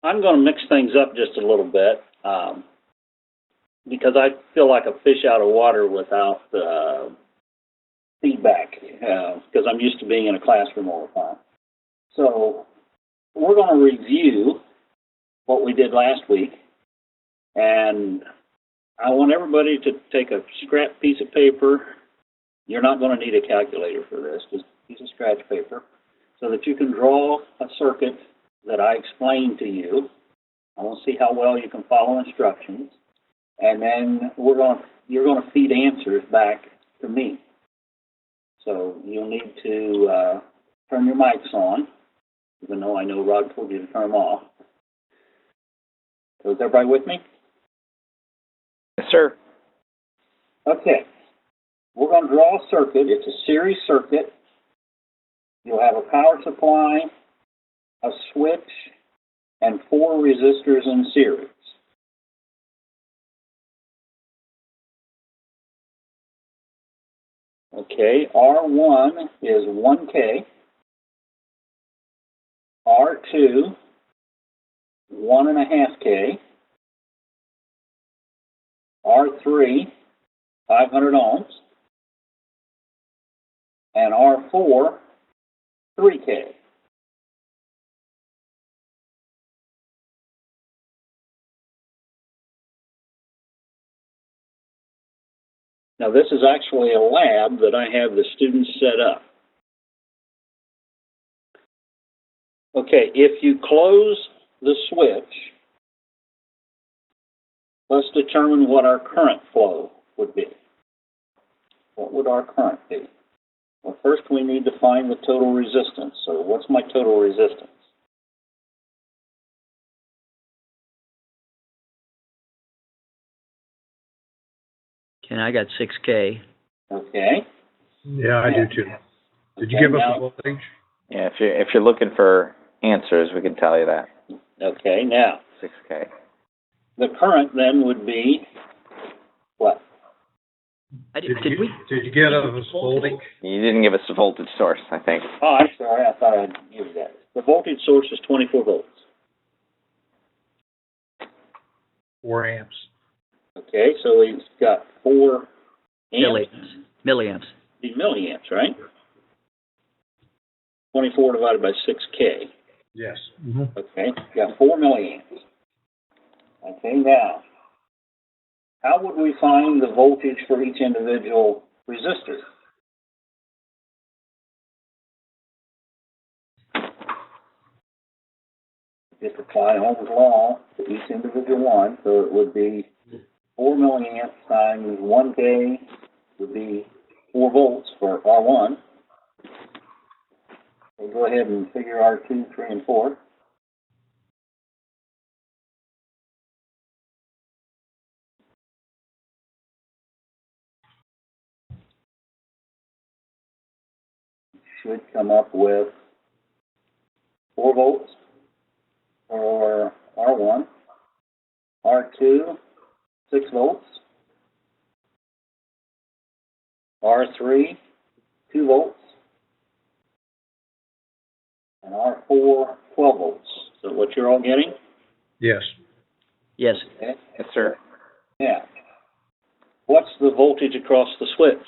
I'm going to mix things up just a little bit because I feel like a fish out of water without feedback because I'm used to being in a classroom all the time. So we're going to review what we did last week, and I want everybody to take a scrap piece of paper. You're not going to need a calculator for this, just a piece of scratch paper, so that you can draw a circuit that I explained to you. I want to see how well you can follow instructions, and then you're going to feed answers back to me. So you'll need to turn your mics on, even though I know Rod told you to turn them off. So is everybody with me? Yes, sir. Okay. We're going to draw a circuit. It's a series circuit. You'll have a power supply, a switch, and 4 resistors in series. Okay, R1 is 1K, R2, 1.5K, R3, 500 ohms, and R4, 3K. Now this is actually a lab that I have the students set up. Okay, if you close the switch, let's determine what our current flow would be. What would our current be? Well, first we need to find the total resistance. So what's my total resistance? Ken, I got 6K. Okay. Yeah, I do too. Did you give us a voltage? Yeah, if you're looking for answers, we can tell you that. Okay, now 6K. the current then would be what? Did Did you get us voltage? You didn't give us a voltage source, I think. Oh, I'm sorry. I thought I'd use that. The voltage source is 24 volts. 4 amps. Okay, so we've got 4 amps. Milliamps. Be milliamps, right? 24 divided by 6K. Yes. Okay, got 4 milliamps. Okay, now, how would we find the voltage for each individual resistor? Just apply Ohm's law to each individual one, so it would be 4 milliamps times 1K would be 4 volts for R1. We'll go ahead and figure R2, 3, and 4. Should come up with 4 volts for R1, R2, 6 volts, R3, 2 volts, and R4, 12 volts. So what you're all getting? Yes. Yes. Okay. Yes, sir. Yeah. What's the voltage across the switch?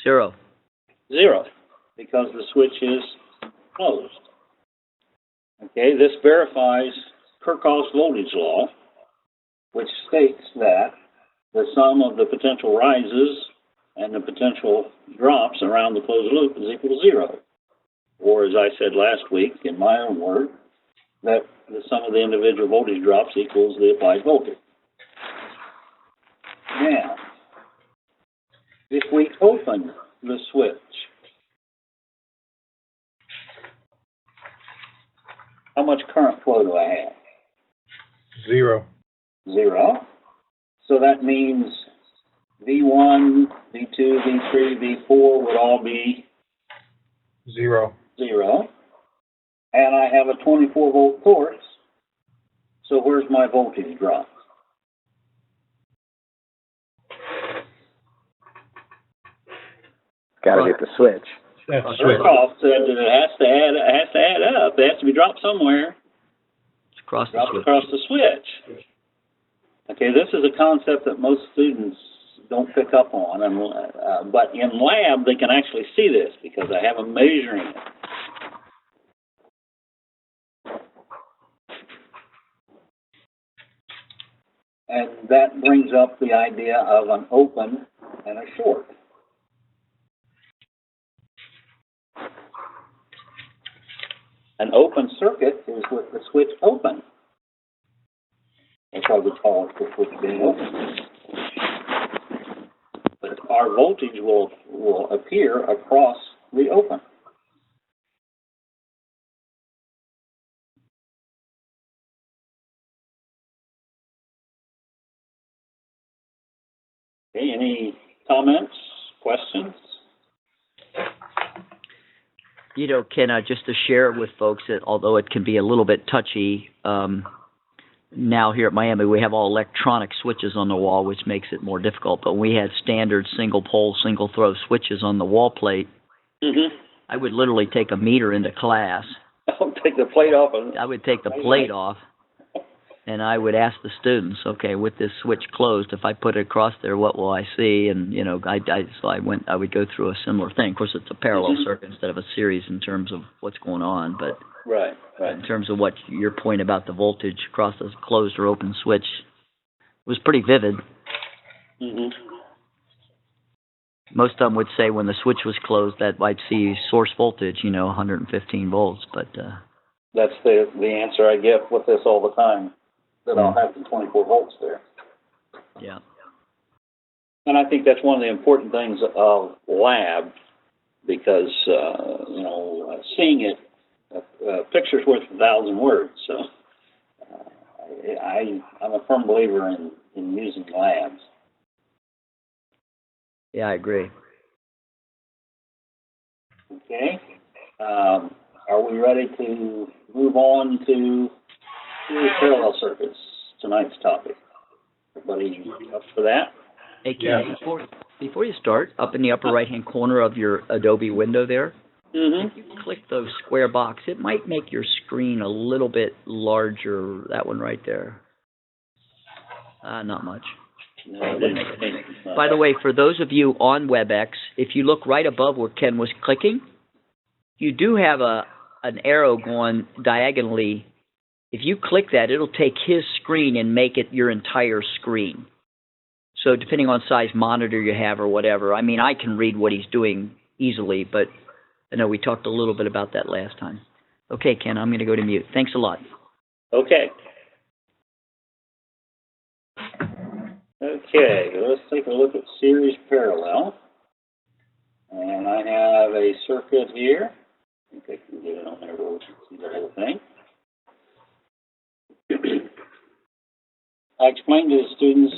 0. 0, because the switch is closed. Okay, this verifies Kirchhoff's voltage law, which states that the sum of the potential rises and the potential drops around the closed loop is equal to 0. Or, as I said last week, in my own word, that the sum of the individual voltage drops equals the applied voltage. Now, if we open the switch, how much current flow do I have? 0. 0. So that means V1, V2, V3, V4 would all be 0. 0. And I have a 24 volt source. So where's my voltage drop? Got to hit the switch. That's switch. Kirchhoff said that it has to be dropped somewhere. It's across the Dropped switch. across the switch. Okay, this is a concept that most students don't pick up on, and but in lab they can actually see this because I have them measuring it. And that brings up the idea of an open and a short. An open circuit is with the switch open. That's why we call it the switch being open. But our voltage will appear across the open. Okay, any comments, questions? You know, Ken, just to share it with folks, that although it can be a little bit touchy, now here at Miami we have all electronic switches on the wall, which makes it more difficult. But we had standard single pole, single throw switches on the wall plate. Mm-hmm. I would literally take a meter into class. I'll take the plate off. I would take the plate off, and I would ask the students, okay, with this switch closed, if I put it across there, what will I see? And you know, I would go through a similar thing. Of course, it's a parallel circuit instead of a series in terms of what's going on, but Right. in terms of what your point about the voltage across a closed or open switch was pretty vivid. Mm-hmm. Most of them would say when the switch was closed that I'd see source voltage, 115 volts, but That's the answer I get with this all the time, that I'll have the 24 volts there. yeah. And I think that's one of the important things of lab, because, seeing it, picture's worth 1,000 words. So I'm a firm believer in using labs. Yeah, I agree. Okay. Are we ready to move on to parallel circuits, tonight's topic? Everybody up for that? Hey, Ken, before you start, up in the upper right-hand corner of your Adobe window there, if you click those square box, it might make your screen a little bit larger, that one right there. Not much. No, it didn't make it. By the way, for those of you on WebEx, if you look right above where Ken was clicking, you do have an arrow going diagonally. If you click that, it'll take his screen and make it your entire screen. So depending on size monitor you have or whatever, I mean, I can read what he's doing easily, but I know we talked a little bit about that last time. Okay, Ken, I'm going to go to mute. Thanks a lot. Okay. Okay, let's take a look at series parallel. And I have a circuit here. I think I can get it on there where we can see the whole thing. I explained to the students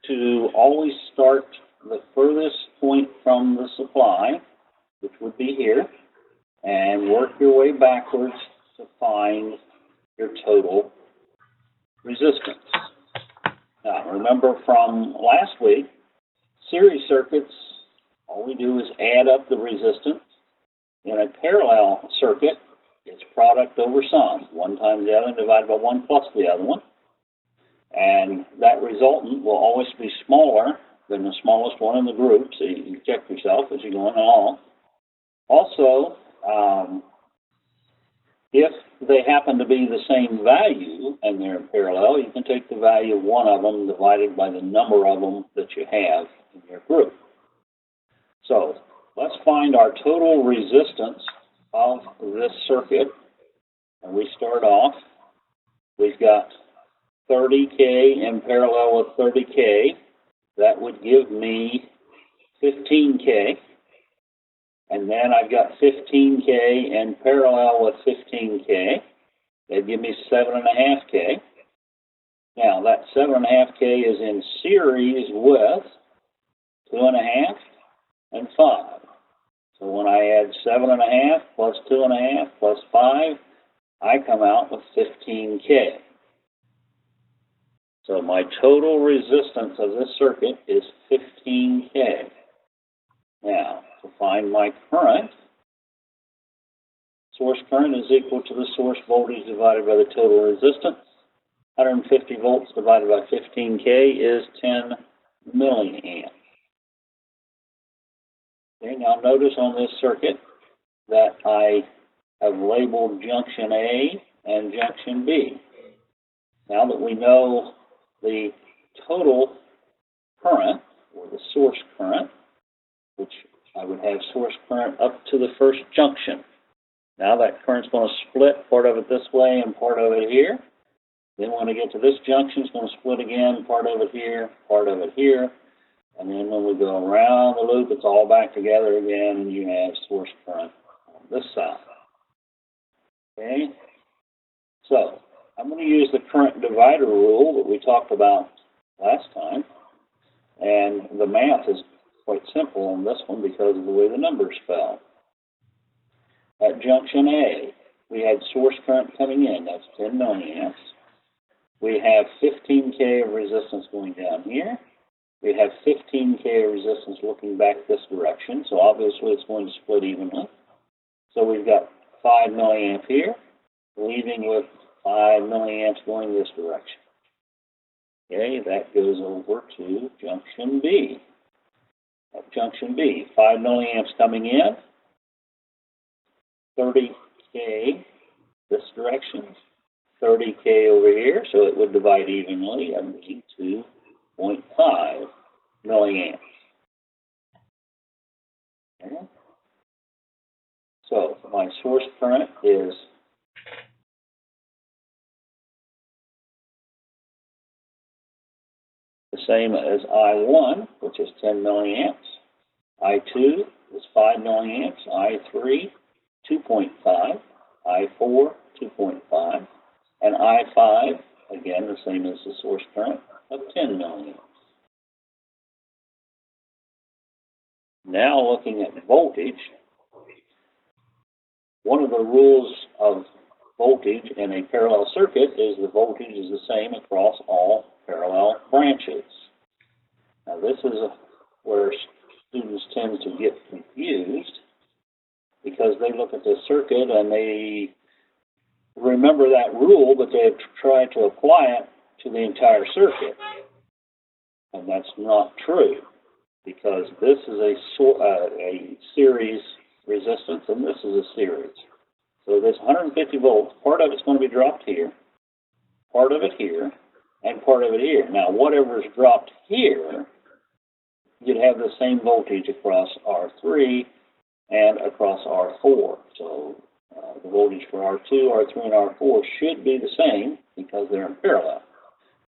to always start the furthest point from the supply, which would be here, and work your way backwards to find your total resistance. Now, remember from last week, series circuits, all we do is add up the resistance. In a parallel circuit, it's product over sum, one times the other divided by one plus the other one. And that resultant will always be smaller than the smallest one in the group, so you can check yourself as you're going along. Also, if they happen to be the same value and they're in parallel, you can take the value of one of them divided by the number of them that you have in your group. So let's find our total resistance of this circuit. And we start off, we've got 30K in parallel with 30K. That would give me 15K. And then I've got 15K in parallel with 15K. That'd give me 7.5K. Now that 7.5K is in series with 2.5 and 5. So when I add 7.5 plus 2.5 plus 5, I come out with 15K. So my total resistance of this circuit is 15K. Now, to find my current, Source current is equal to the source voltage divided by the total resistance. 150 volts divided by 15K is 10 milliamps. Okay, now notice on this circuit that I have labeled junction A and junction B. Now that we know the total current, or the source current, which I would have source current up to the first junction. Now that current's going to split, part of it this way and part of it here. Then when I get to this junction, it's going to split again, part of it here, part of it here. And then when we go around the loop, it's all back together again, and you have source current on this side. Okay? So, I'm going to use the current divider rule that we talked about last time. And the math is quite simple on this one because of the way the numbers fell. At junction A, we had source current coming in. That's 10 milliamps. We have 15K of resistance going down here. We have 15K of resistance looking back this direction. So obviously it's going to split evenly. So we've got 5 milliamp here, leaving with 5 milliamps going this direction. Okay, that goes over to junction B. At junction B, 5 milliamps coming in, 30K this direction, 30K over here, so it would divide evenly and be 2.5 milliamps. Okay. So my source current is the same as I1, which is 10 milliamps. I2 is 5 milliamps. I3, 2.5. I4, 2.5. And I5, again, the same as the source current of 10 milliamps. Now looking at voltage, one of the rules of voltage in a parallel circuit is the voltage is the same across all parallel branches. Now this is where students tend to get confused because they look at the circuit and they remember that rule, but they have tried to apply it to the entire circuit. And that's not true because this is a series resistance and this is a series. So this 150 volts, part of it's going to be dropped here, part of it here, and part of it here. Now, whatever is dropped here, you'd have the same voltage across R3 and across R4. So the voltage for R2, R3, and R4 should be the same because they're in parallel.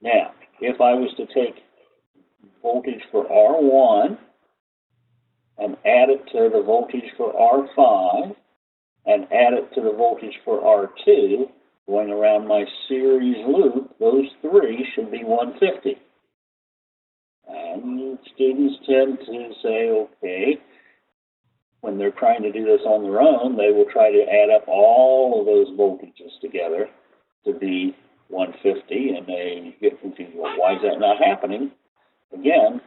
Now, if I was to take voltage for R1 and add it to the voltage for R5 and add it to the voltage for R2, going around my series loop, those three should be 150. And students tend to say, okay, when they're trying to do this on their own, they will try to add up all of those voltages together to be 150, and they get confused. Well, why is that not happening? Again,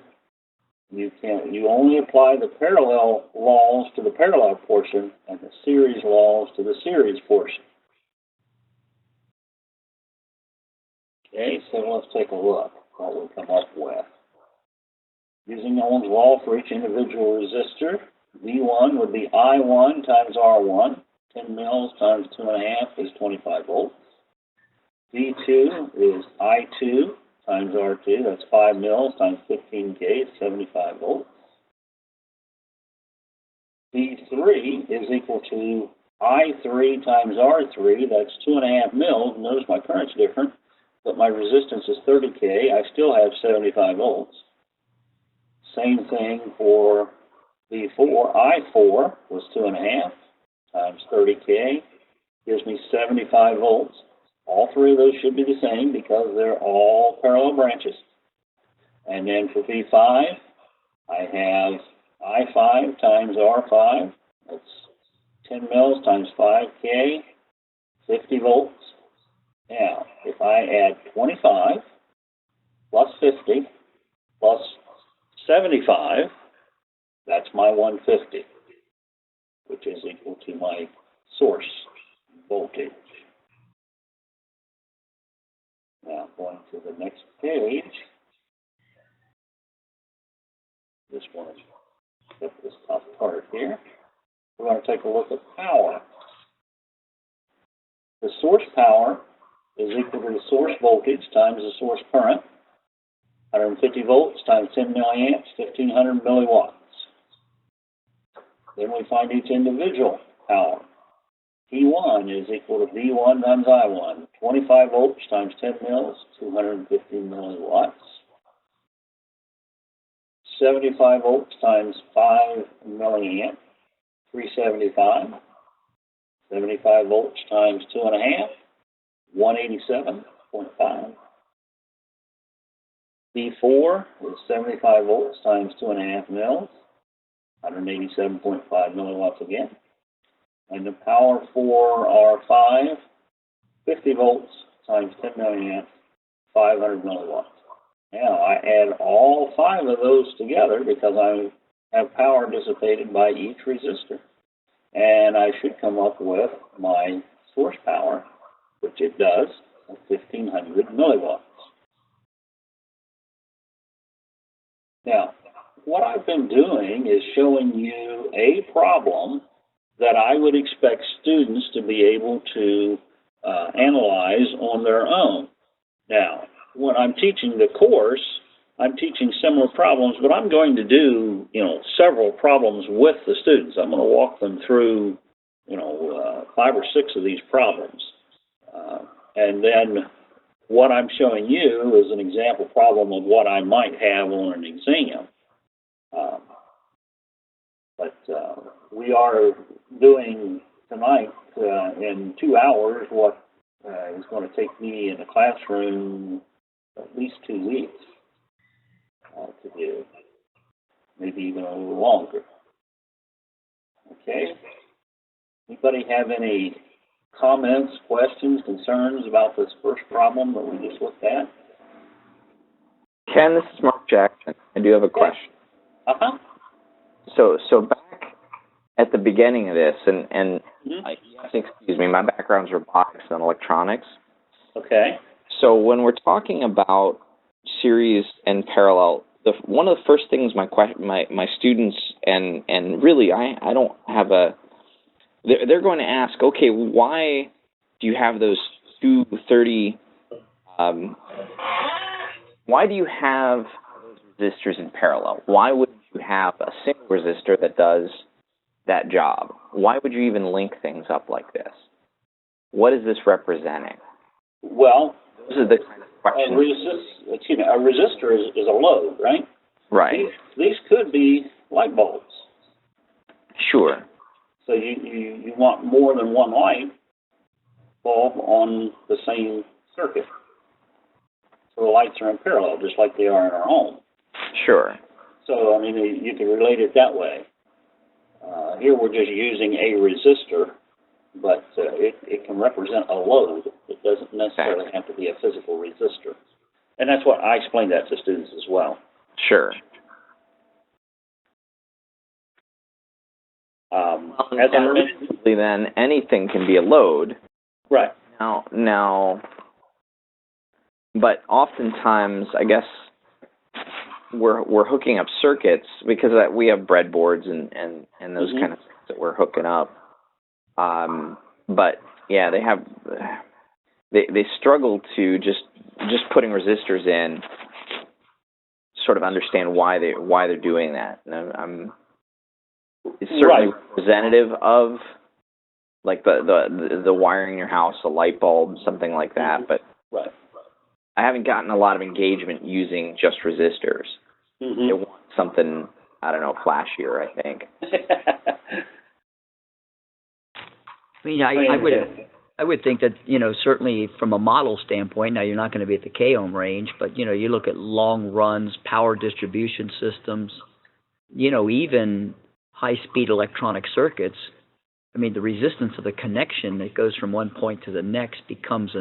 you only apply the parallel laws to the parallel portion and the series laws to the series portion. Okay, so let's take a look at what we come up with. Using Ohm's law for each individual resistor, V1 would be I1 times R1. 10 mils times 2.5 is 25 volts. V2 is I2 times R2. That's 5 mils times 15K is 75 volts. V3 is equal to I3 times R3. That's 2.5 mils. Notice my current's different, but my resistance is 30K. I still have 75 volts. Same thing for V4. I4 was 2.5 times 30K. Gives me 75 volts. All three of those should be the same because they're all parallel branches. And then for V5, I have I5 times R5. That's 10 mils times 5K, 50 volts. Now, if I add 25 plus 50 plus 75, that's my 150, which is equal to my source just want to get this top part here. We're going to take a look at power. The source power is equal to the source voltage times the source current. 150 volts times 10 milliamps, 1500 milliwatts. Then we find each individual power. P1 is equal to V1 times I1. 25 volts times 10 mils, 250 milliwatts. 75 volts times 5 milliamps, 375. 75 volts times 2.5, 187.5. V4 is 75 volts times 2.5 mils, 187.5 milliwatts again. And the power for R5, 50 volts times 10 milliamps, 500 milliwatts. Now I add all 5 of those together because I have power dissipated by each resistor. And I should come up with my source power, which it does, of 1500 milliwatts. Now, what I've been doing is showing you a problem that I would expect students to be able to analyze on their own. Now, when I'm teaching the course, I'm teaching similar problems, but I'm going to do, several problems with the students. I'm going to walk them through, 5 or 6 of these problems. And then what I'm showing you is an example problem of what I might have on an exam. But we are doing tonight in 2 hours what is going to take me in the classroom at least 2 weeks to do, maybe even a little longer. Okay? Anybody have any comments, questions, concerns about this first problem that we just looked at? Ken, this is Mark Jackson. I do have a question. Uh-huh. So back at the beginning of this, and excuse me, my background's robotics and electronics. Okay. So when we're talking about series and parallel, one of the first things my students and really I don't have they're going to ask, okay, why do you have those 230? Why do you have those resistors in parallel? Why would you have a single resistor that does that job? Why would you even link things up like this? What is this representing? Well, those are the kind of questions. A resistor is a load, right? Right. These could be light bulbs. Sure. So you want more than one light bulb on the same circuit. So the lights are in parallel, just like they are in our home. Sure. So, I mean, you can relate it that way. Here we're just using a resistor, but it can represent a load. It doesn't necessarily have to be a physical resistor. And that's what I explain that to students as well. Sure. And relatively then, anything can be a load. Right. Now, but oftentimes, I guess, we're hooking up circuits because we have breadboards and those kind of things that we're hooking up. But yeah, they struggle to just putting resistors in, sort of understand why they're doing that. And it's certainly representative of like the wiring in your house, a light bulb, something like that. But I haven't gotten a lot of engagement using just resistors. They want something, I don't know, flashier, I think. I mean, I would think that, certainly from a model standpoint, now you're not going to be at the k-ohm range, but, you look at long runs, power distribution systems, even high-speed electronic circuits. I mean, the resistance of the connection that goes from one point to the next becomes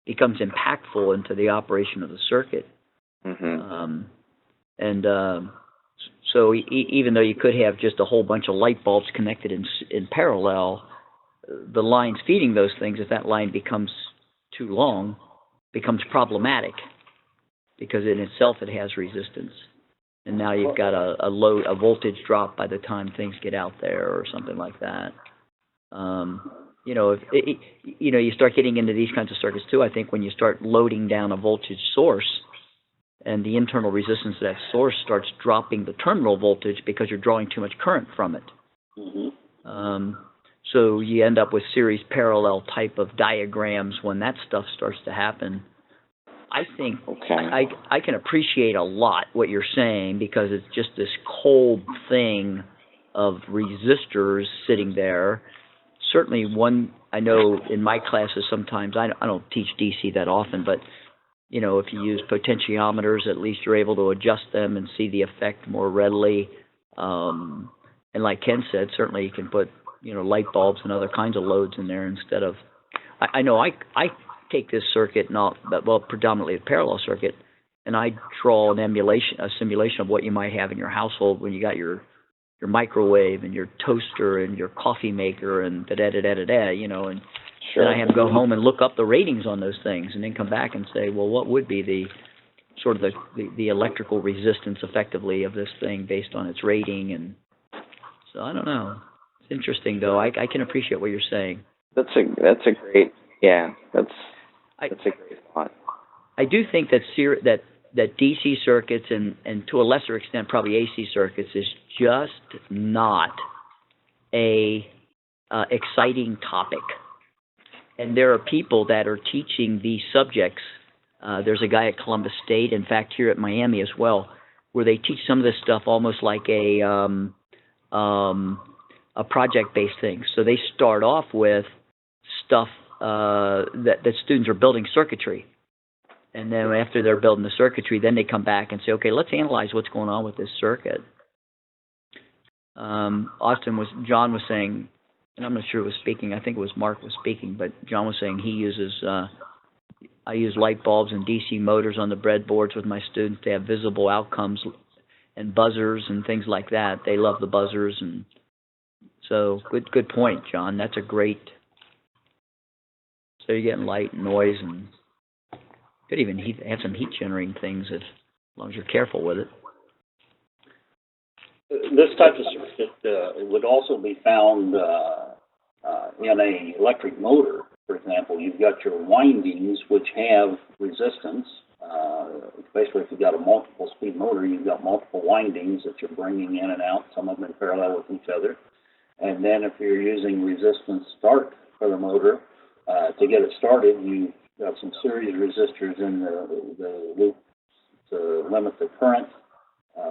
impactful into the operation of the circuit. So even though you could have just a whole bunch of light bulbs connected in parallel, the lines feeding those things, if that line becomes too long, becomes problematic because in itself it has resistance. and now you've got a voltage drop by the time things get out there or something like that. If you start getting into these kinds of circuits too, I think when you start loading down a voltage source and the internal resistance of that source starts dropping the terminal voltage because you're drawing too much current from it. So you end up with series parallel type of diagrams when that stuff starts to happen. I think I can appreciate a lot what you're saying because it's just this cold thing of resistors sitting there. Certainly I know in my classes sometimes, I don't teach DC that often, but if you use potentiometers, at least you're able to adjust them and see the effect more readily. And like Ken said, certainly you can put, light bulbs and other kinds of loads in there instead of, I know I take this circuit, predominantly a parallel circuit, and I draw a simulation of what you might have in your household when you got your microwave and your toaster and your coffee maker and and Sure. then I have to go home and look up the ratings on those things and then come back and say, well, what would be the sort of the electrical resistance effectively of this thing based on its rating? And so I don't know. It's interesting though. I can appreciate what you're saying. That's a great that's a great thought. I do think that DC circuits and to a lesser extent probably AC circuits is just not a exciting topic. And there are people that are teaching these subjects. There's a guy at Columbus State, in fact, here at Miami as well, where they teach some of this stuff almost like a project-based thing. So they start off with stuff that students are building circuitry. And then after they're building the circuitry, then they come back and say, okay, let's analyze what's going on with this circuit. John was saying, and I'm not sure who was speaking, I think it was Mark was speaking, but John was saying he uses, I use light bulbs and DC motors on the breadboards with my students. They have visible outcomes and buzzers and things like that. They love the buzzers, and so good point, John. That's a great, so you're getting light and noise, and could even have some heat generating things as long as you're careful with it. This type of circuit would also be found in an electric motor. For example, you've got your windings which have resistance. Basically, if you've got a multiple speed motor, you've got multiple windings that you're bringing in and out, some of them in parallel with each other. And then if you're using resistance start for the motor, to get it started, you've got some series resistors in the loop to limit the current,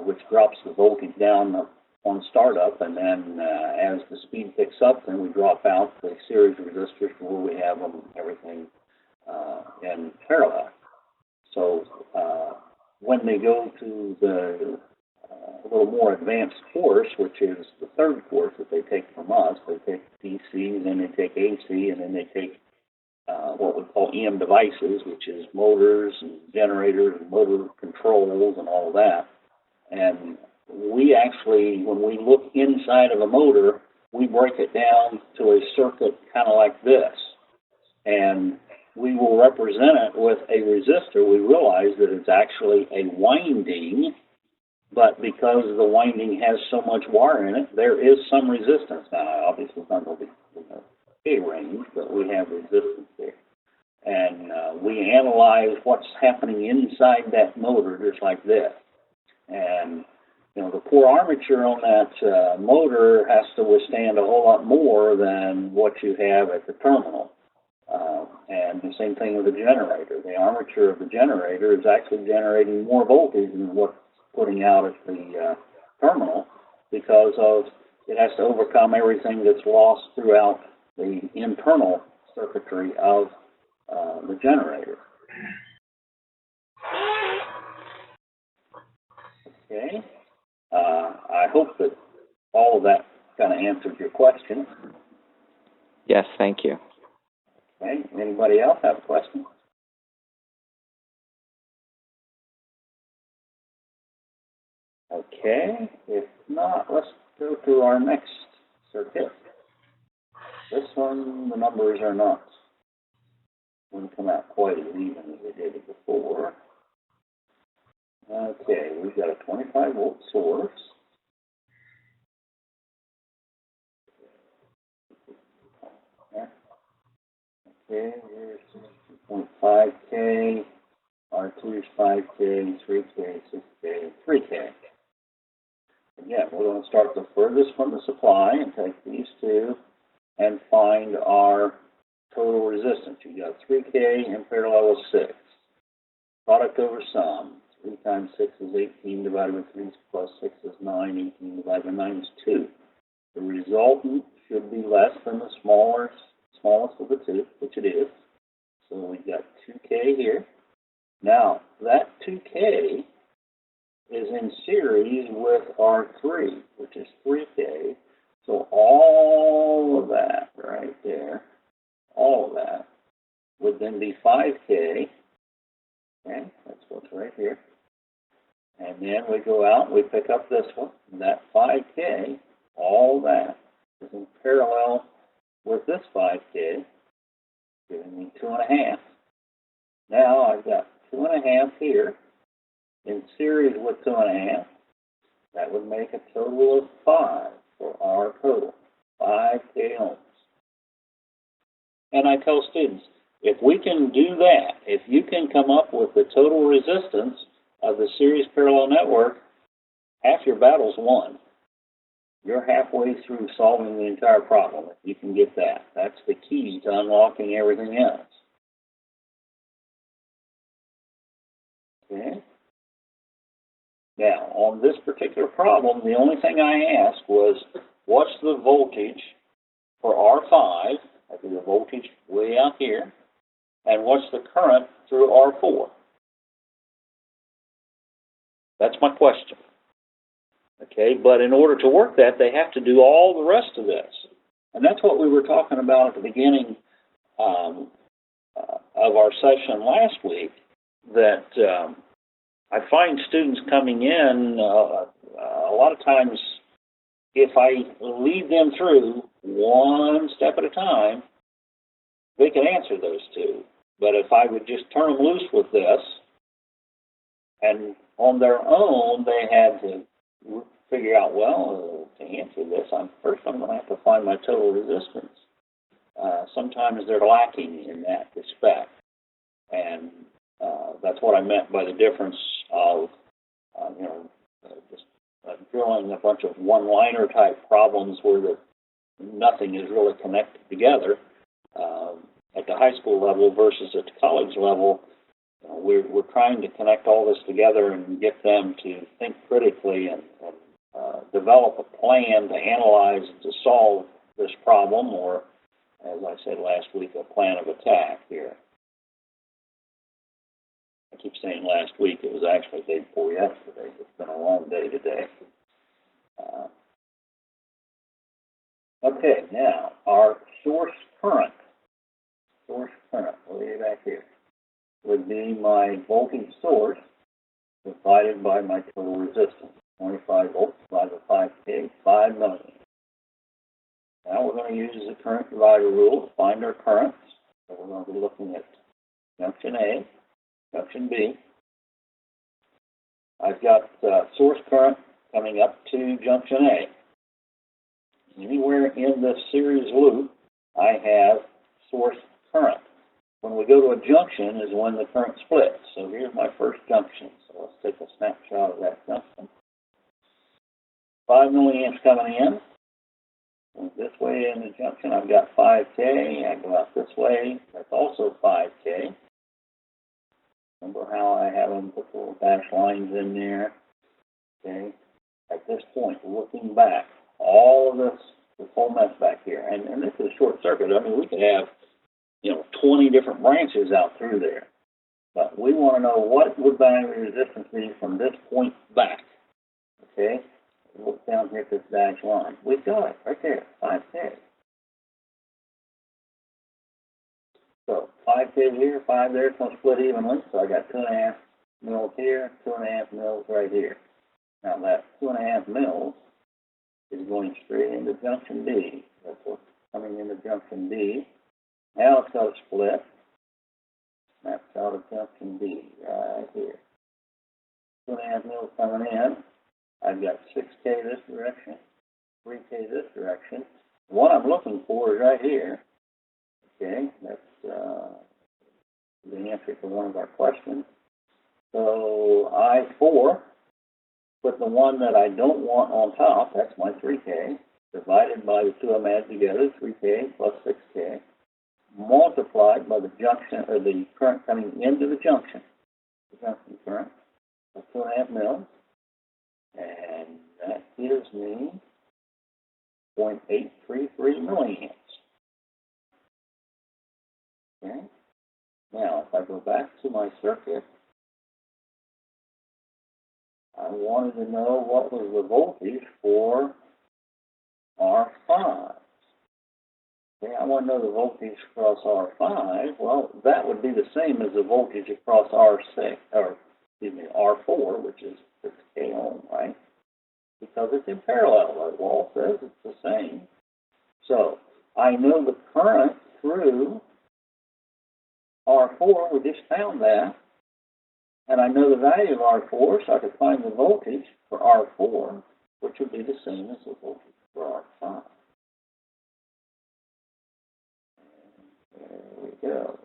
which drops the voltage down on startup, and then as the speed picks up, then we drop out the series resistors to where we have them, everything in parallel. So when they go to the a little more advanced course, which is the third course that they take from us, they take DC, and then they take AC, and then they take what we call EM devices, which is motors and generators and motor controls and all of that. And we actually, when we look inside of a motor, we break it down to a circuit kind of like this. And we will represent it with a resistor. We realize that it's actually a winding, but because the winding has so much wire in it, there is some resistance. Now, obviously, it's not going to be a range, but we have resistance there. And we analyze what's happening inside that motor just like this. And, the core armature on that motor has to withstand a whole lot more than what you have at the terminal. And the same thing with the generator. The armature of the generator is actually generating more voltage than what's putting out at the terminal because of it has to overcome everything that's lost throughout the internal circuitry of the generator. Okay. I hope that all of that kind of answered your question. Yes, thank you. Okay. Anybody else have a question? Okay. If not, let's go to our next circuit. This one, the numbers are not going to come out quite as even as they did before. Okay, we've got a 25 volt source. Okay, here's 2.5K, R2 is 5K, 3K, 6K, 3K. Again, we're going to start the furthest from the supply and take these two and find our total resistance. You got 3K in parallel with 6. Product over sum. 3 times 6 is 18 divided by 3 plus 6 is 9. 18 divided by 9 is 2. The resultant should be less than the smallest of the two, which it is. So we've got 2K here. Now, that 2K is in series with R3, which is 3K. So all of that right there, all of that, would then be 5K. Okay, that's what's right here. And then we go out and we pick up this one. And that 5K, all that, is in parallel with this 5K, giving me 2.5. Now I've got 2.5 here in series with 2.5. That would make a total of 5 for our total, 5K ohms. And I tell students, if we can do that, if you can come up with the total resistance of the series parallel network, half your battle's won. You're halfway through solving the entire problem if you can get that. That's the key to unlocking everything else. Okay? Now, on this particular problem, the only thing I asked was, what's the voltage for R5? That'd be the voltage way out here. And what's the current through R4? That's my question. Okay, but in order to work that, they have to do all the rest of this. And that's what we were talking about at the beginning of our session last week, that I find students coming in, a lot of times, if I lead them through one step at a time, they can answer those two. But if I would just turn them loose with this, and on their own, they had to figure out, well, to answer this, first I'm going to have to find my total resistance. Sometimes they're lacking in that respect. And that's what I meant by the difference of, just drilling a bunch of one-liner type problems where nothing is really connected together at the high school level versus at the college level. We're trying to connect all this together and get them to think critically and develop a plan to analyze and to solve this problem, or, as I said last week, a plan of attack here. I keep saying last week, it was actually the day before yesterday. It's been a long day today. Okay, now our source current way back here, would be my voltage source divided by my total resistance. 25 volts divided by 5K, 5 milliamps. Now we're going to use the current divider rule to find our currents. So we're going to be looking at junction A, junction B. I've got source current coming up to junction A. Anywhere in this series loop, I have source current. When we go to a junction is when the current splits. So here's my first junction. So let's take a snapshot of that junction. 5 milliamps coming in. And this way in the junction, I've got 5K. I go out this way. That's also 5K. Remember how I have them put little dashed lines in there? Okay. At this point, looking back, all of this, whole mess back here, and this is short circuit. I mean, we could have 20 different branches out through there. But we want to know what would battery resistance be from this point back. Okay? Look down here at this dashed line. We've got it right there, 5K. So 5K here, 5 there, it's going to split evenly. So I got 2.5 mils here, 2.5 mils right here. Now that 2.5 mils is going straight into junction D. That's what's coming into junction D. Now it's got to split. Snaps out of junction D right here. 2.5 mils coming in. I've got 6K this direction, 3K this direction. What I'm looking for is right here. Okay, that's the answer to one of our questions. So I4, put the one that I don't want on top, that's my 3K, divided by the two I'm adding together, 3K plus 6K, multiplied by the junction, or the current coming into the junction current, of 2.5 mils, and that gives me 0.833 milliamps. Okay. Now, if I go back to my circuit, I wanted to know what was the voltage for R5. Okay, I want to know the voltage across R5. Well, that would be the same as the voltage across R6, or excuse me, R4, which is 6K ohm, right? Because it's in parallel. The wall says it's the same. So I know the current through R4. We just found that. And I know the value of R4, so I could find the voltage for R4, which would be the same as the voltage for R5. There we go.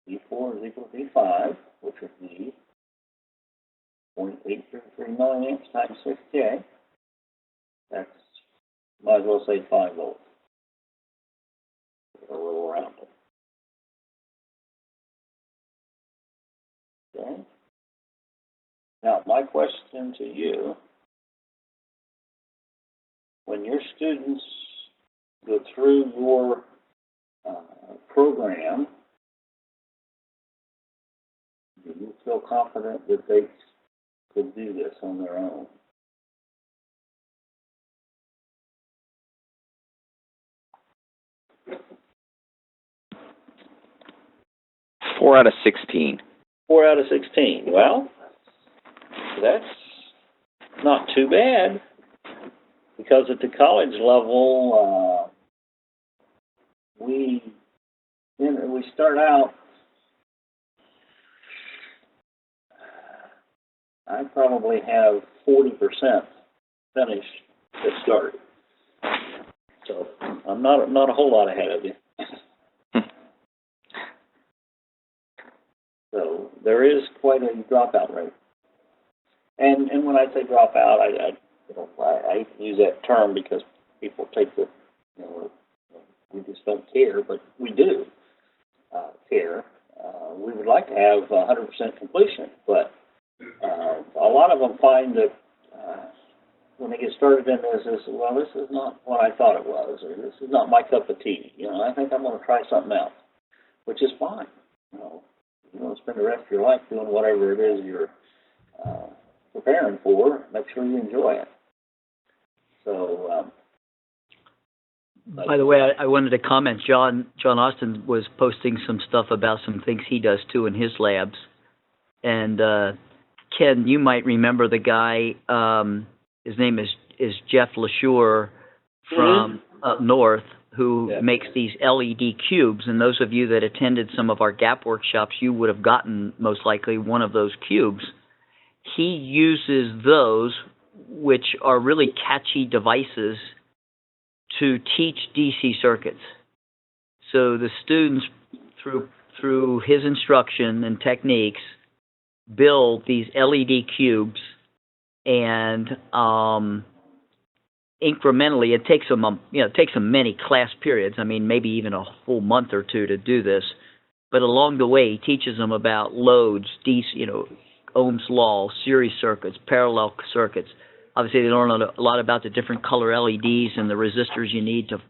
V4 is equal to V5, which would be 0.833 milliamps times 6K. That's, might as well say 5 volts. A little around it. Okay. Now, my question to you, when your students go through your program, do you feel confident that they could do this on their own? Four out of 16. 4 out of 16. Well, that's not too bad, because at the college level, we start out. I probably have 40% finished to start, so I'm not a whole lot ahead of you. So there is quite a dropout rate, and when I say dropout, I use that term because people take the, we just don't care, but we do care. We would like to have 100% completion, but a lot of them find that when they get started in this, well, this is not what I thought it was, or this is not my cup of tea. I think I'm going to try something else, which is fine. You want to spend the rest of your life doing whatever it is you're preparing for, make sure you enjoy it. So, by the way, I wanted to comment. John Austin was posting some stuff about some things he does too in his labs, and Ken, you might remember the guy. His name is Jeff LaSure from up north, who makes these LED cubes. And those of you that attended some of our GAP workshops, you would have gotten most likely one of those cubes. He uses those, which are really catchy devices, to teach DC circuits. So the students, through his instruction and techniques, build these LED cubes, and incrementally, it takes them many class periods. I mean, maybe even a full month or two to do this. But along the way, he teaches them about loads, Ohm's law, series circuits, parallel circuits. Obviously, they learn a lot about the different color LEDs and the resistors you need to,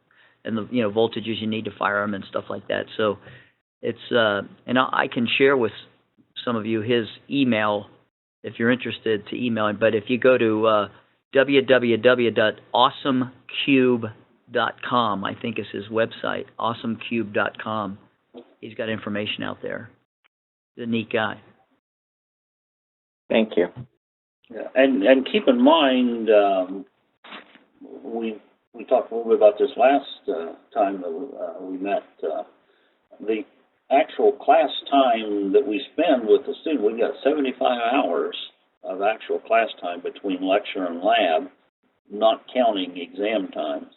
and the voltages you need to fire them and stuff like that. So it's and I can share with some of you his email if you're interested to email him. But if you go to www.awesomecube.com, I think is his website, awesomecube.com. He's got information out there. He's a neat guy. Thank you. Yeah, and keep in mind, we talked a little bit about this last time that we met. actual class time that we spend with the student, we've got 75 hours of actual class time between lecture and lab, not counting exam times,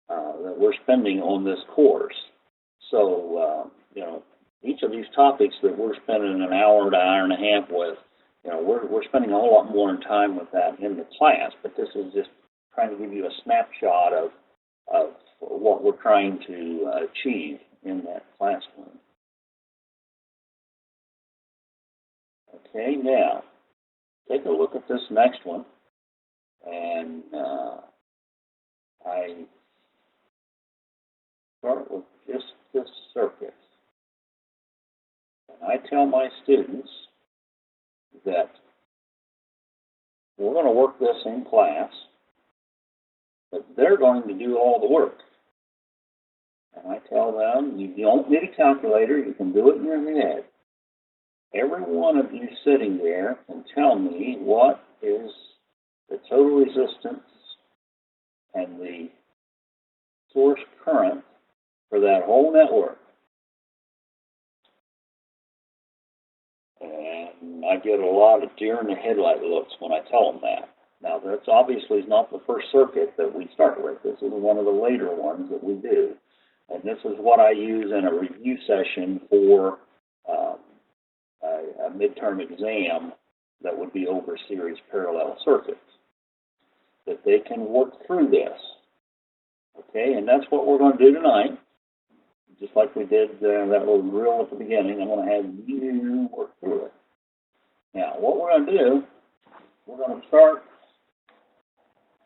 that we're spending on this course. So, each of these topics that we're spending an hour to hour and a half with, we're spending a whole lot more time with that in the class, but this is just trying to give you a snapshot of what we're trying to achieve in that classroom. Okay, now, take a look at this next one, and I start with just this circuit. And I tell my students that we're going to work this in class, but they're going to do all the work. And I tell them, you don't need a calculator, you can do it in your head. Every one of you sitting there can tell me what is the total resistance and the source current for that whole network. And I get a lot of deer in the headlight looks when I tell them that. Now, that's obviously not the first circuit that we start with. This is one of the later ones that we do. And this is what I use in a review session for a midterm exam that would be over series parallel circuits, that they can work through this. Okay, and that's what we're going to do tonight. Just like we did that little drill at the beginning, I'm going to have you work through it. Now, what we're going to do, we're going to start,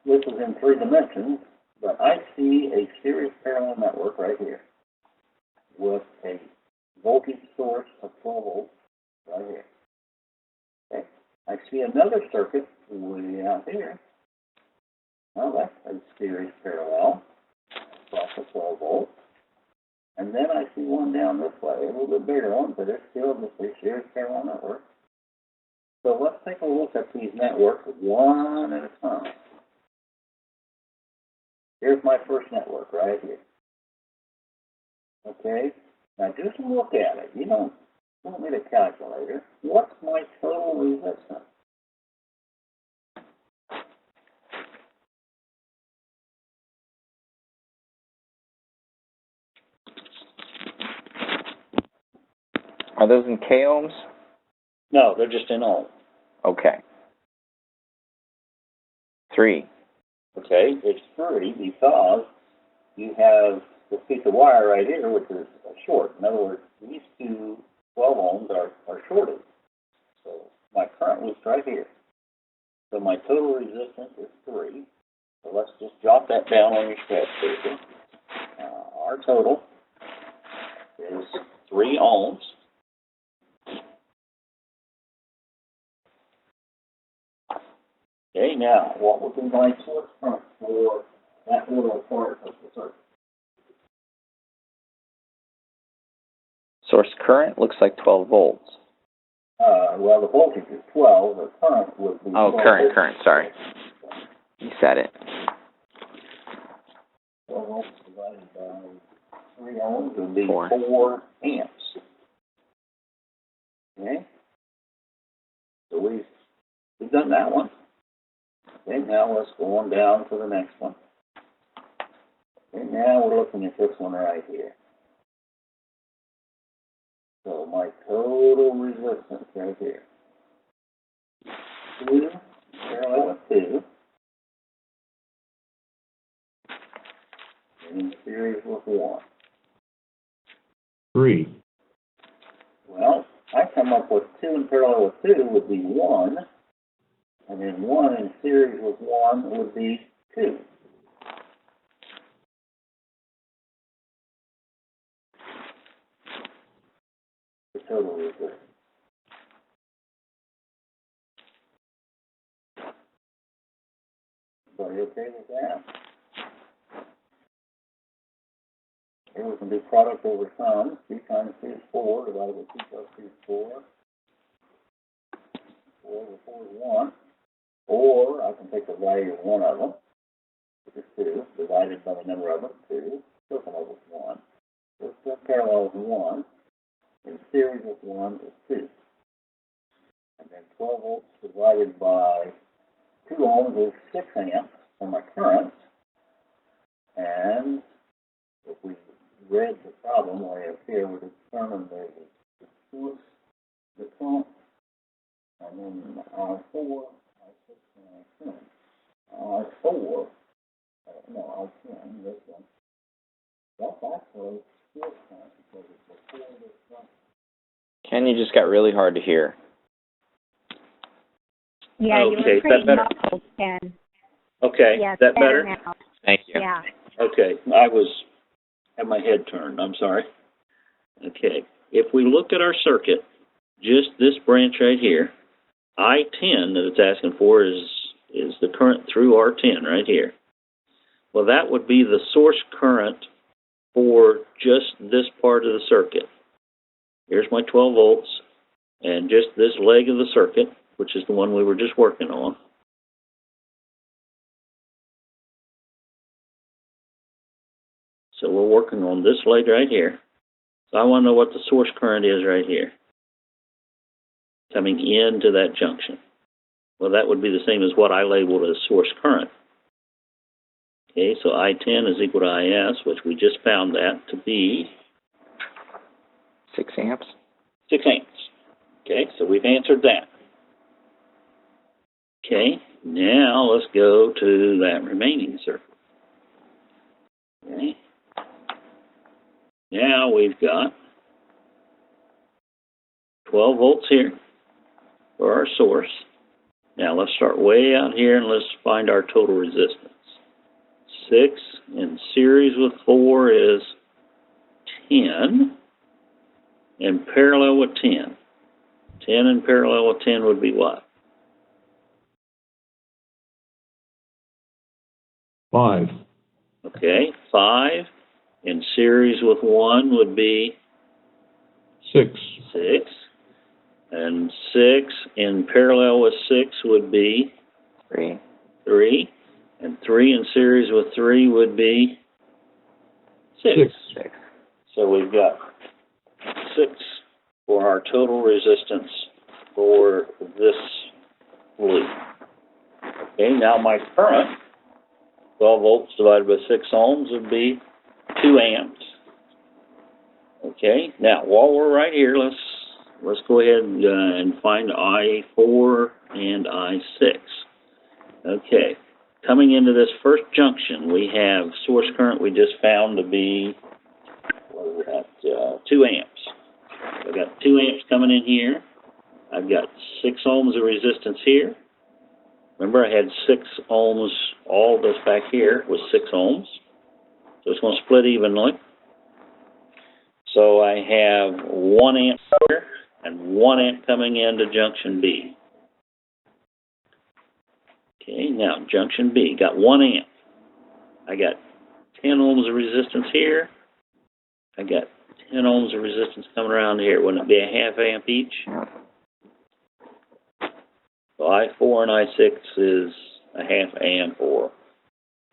this is in 3 dimensions, but I see a series parallel network right here with a voltage source of 12 volts right here. Okay. I see another circuit way out here. Well, that's a series parallel across the 12 volts. And then I see one down this way, a little bit bigger one, but it's still just a series parallel network. So let's take a look at these networks one at a time. Here's my first network right here. Okay, now just look at it. You don't need a calculator. What's my total resistance? Are those in K ohms? No, they're just in ohms. Okay. 3. Okay, it's 3 because you have the piece of wire right here, which is short. In other words, these two 12 ohms are shorted. So my current loops right here. So my total resistance is 3. So let's just jot that down on your sketch paper. Our total is 3 ohms. Okay, now, what would be my source current for that little part of the circuit? Source current looks like 12 volts. Well, the voltage is 12. The current would be 12 current, volts. sorry. You said it. 12 volts divided by 3 ohms would be 4. 4 amps. Okay? So we've done that one. Okay, now let's go on down to the next one. Okay, now we're looking at this one right here. So my total resistance right here. 2 parallel with 2. And in series with 1. 3. Well, I come up with 2 in parallel with 2 would be 1. And then 1 in series with 1 would be 2. The total resistance. Everybody okay with that? Here we can do product over sum. 2 times 2 is 4, divided by 2 plus 2 is 4. 4 over 4 is 1. Or I can take the value of one of them, which is 2, divided by the number of them, 2, still come up with 1. So it's parallel with 1. in series with 1 is 2. And then 12 volts divided by 2 ohms is 6 amps for my current. And if we read the problem way up here, we determined there's the source, the current, and then R4, R6, and R10. R4, no, R10, this one. That's actually source current because it's before this junction. Ken, you just got really hard to hear. Yeah, you Okay, were pretty is that better? muffled, Ken. Okay, Yeah, is that better? now. Thank you. Yeah. Okay, I had my head turned, I'm sorry. Okay, if we look at our circuit, just this branch right here, I-10 that it's asking for is the current through R10 right here. Well, that would be the source current for just this part of the circuit. Here's my 12 volts, and just this leg of the circuit, which is the one we were just working on. So we're working on this leg right here. So I want to know what the source current is right here, coming into that junction. Well, that would be the same as what I labeled as source current. Okay, so I-10 is equal to I-S, which we just found that to be 6 amps. 6 amps. Okay, so we've answered that. Okay, now let's go to that remaining circuit. Okay. Now we've got 12 volts here for our source. Now let's start way out here and let's find our total resistance. 6 in series with 4 is 10, in parallel with 10. 10 in parallel with 10 would be what? 5. Okay, 5 in series with 1 would be 6. 6. And 6 in parallel with 6 would be 3. 3. And 3 in series with 3 would be 6. 6. So we've got 6 for our total resistance for this loop. Okay, now my current, 12 volts divided by 6 ohms, would be 2 amps. Okay, now while we're right here, let's go ahead and find I4 and I6. Okay, coming into this first junction, we have source current we just found to be, what is that, 2 amps. I've got 2 amps coming in here. I've got 6 ohms of resistance here. Remember, I had 6 ohms, all this back here was 6 ohms. So it's going to split evenly. So I have 1 amp here and 1 amp coming into junction B. Okay, now junction B, got 1 amp. I got 10 ohms of resistance here. I got 10 ohms of resistance coming around here. Wouldn't it be a half amp each? So I4 and I6 is a half amp or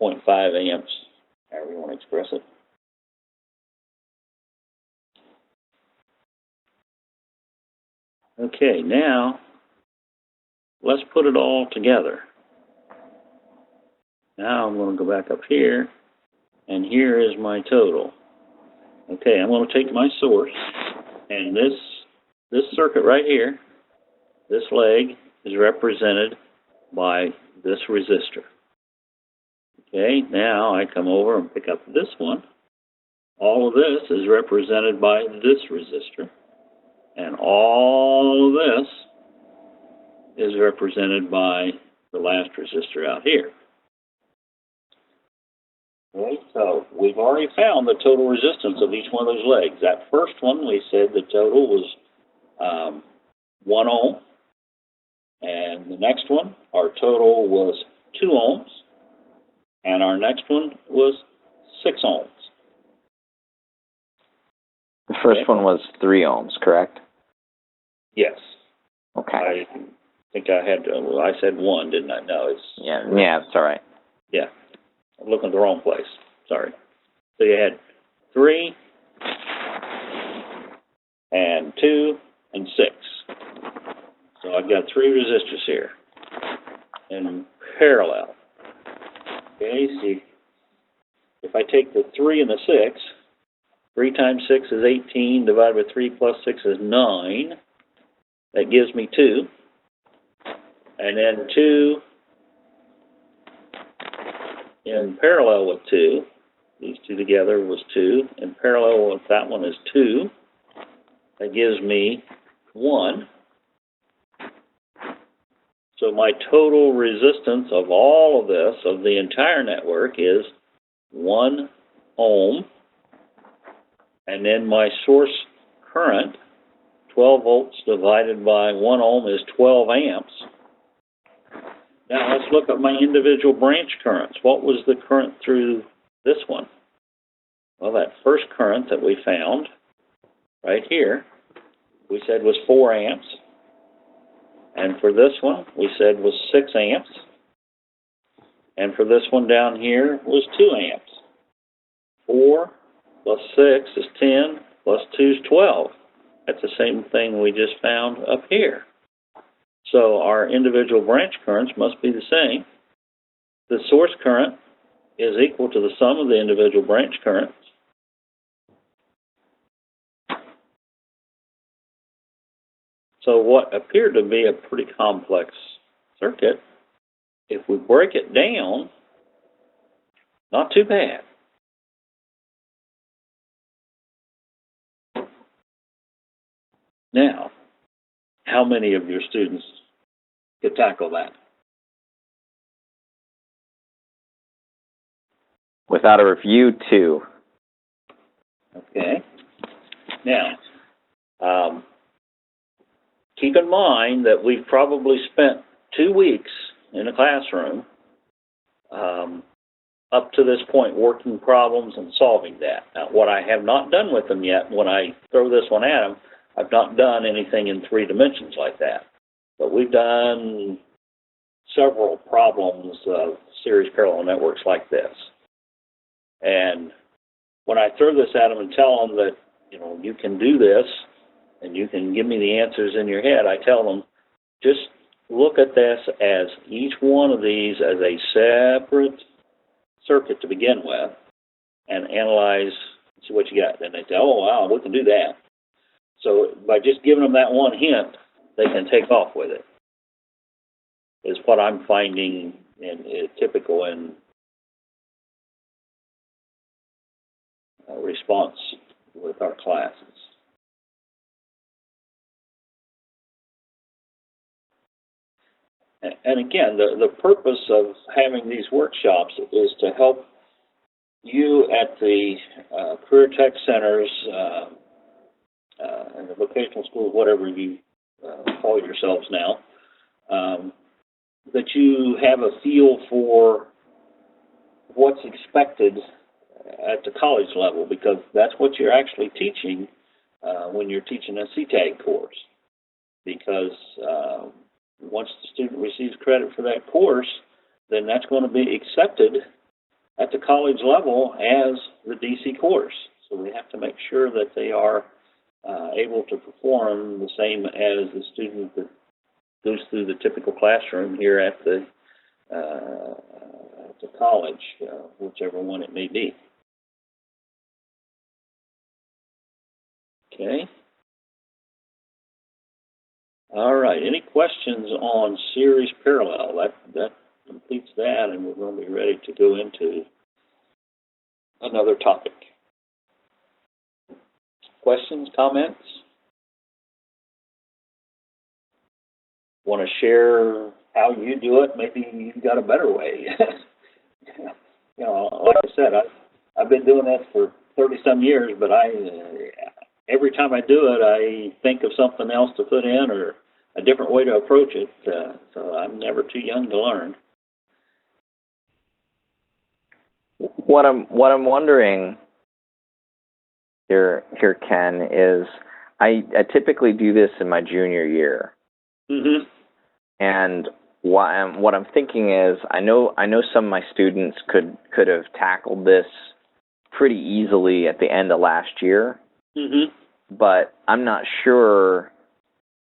0.5 amps, however you want to express it. Okay, now let's put it all together. Now I'm going to go back up here, and here is my total. Okay, I'm going to take my source, and this circuit right here, this leg, is represented by this resistor. Okay, now I come over and pick up this one. All of this is represented by this resistor. And all of this is represented by the last resistor out here. Okay, so we've already found the total resistance of each one of those legs. That first one, we said the total was 1 ohm. And the next one, our total was 2 ohms. And our next one was 6 ohms. The first one was 3 ohms, correct? Yes. Okay. I think I had, well, I said 1, didn't I? No, it's... Yeah, it's all right. Yeah. I'm looking at the wrong place. Sorry. So you had 3 and 2, and 6. So I've got 3 resistors here in parallel. Okay, see, if I take the 3 and the 6, 3 times 6 is 18, divided by 3 plus 6 is 9. That gives me 2. And then 2 in parallel with 2. These two together was 2. In parallel with that one is 2. That gives me 1. So my total resistance of all of this, of the entire network, is 1 ohm. And then my source current, 12 volts divided by 1 ohm, is 12 amps. Now let's look at my individual branch currents. What was the current through this one? Well, that first current that we found right here, we said was 4 amps. And for this one, we said was 6 amps. And for this one down here was 2 amps. 4 plus 6 is 10, plus 2 is 12. That's the same thing we just found up here. So our individual branch currents must be the same. The source current is equal to the sum of the individual branch currents. So what appeared to be a pretty complex circuit, if we break it down, not too bad. Now, how many of your students could tackle that? Without a review, 2. Okay. Now, keep in mind that we've probably spent 2 weeks in a classroom up to this point working problems and solving that. Now, what I have not done with them yet, when I throw this one at them, I've not done anything in 3 dimensions like that. But we've done several problems of series parallel networks like this. And when I throw this at them and tell them that, you know, you can do this and you can give me the answers in your head, I tell them, just look at this as each one of these as a separate circuit to begin with and analyze, see what you got. And they say, oh, wow, we can do that. So by just giving them that one hint, they can take off with it, is what I'm finding typical in response with our classes. And again, the purpose of having these workshops is to help you at the career tech centers and the vocational schools, whatever you call yourselves now, that you have a feel for what's expected at the college level, because that's what you're actually teaching when you're teaching a CTAG course. Because once the student receives credit for that course, then that's going to be accepted at the college level as the DC course. So we have to make sure that they are able to perform the same as the student that goes through the typical classroom here at the college, whichever one it may be. Okay. All right. Any questions on series parallel? That completes that, and we're going to be ready to go into another topic. Questions, comments? Want to share how you do it? Maybe you've got a better way. You know, like I said, I've been doing that for 30-some years, but every time I do it, I think of something else to put in or a different way to approach it. So I'm never too young to learn. What I'm wondering here, Ken, is I typically do this in my junior year. Mm-hmm. And what I'm thinking is, I know some of my students could have tackled this pretty easily at the end of last year. Mm-hmm. but I'm not sure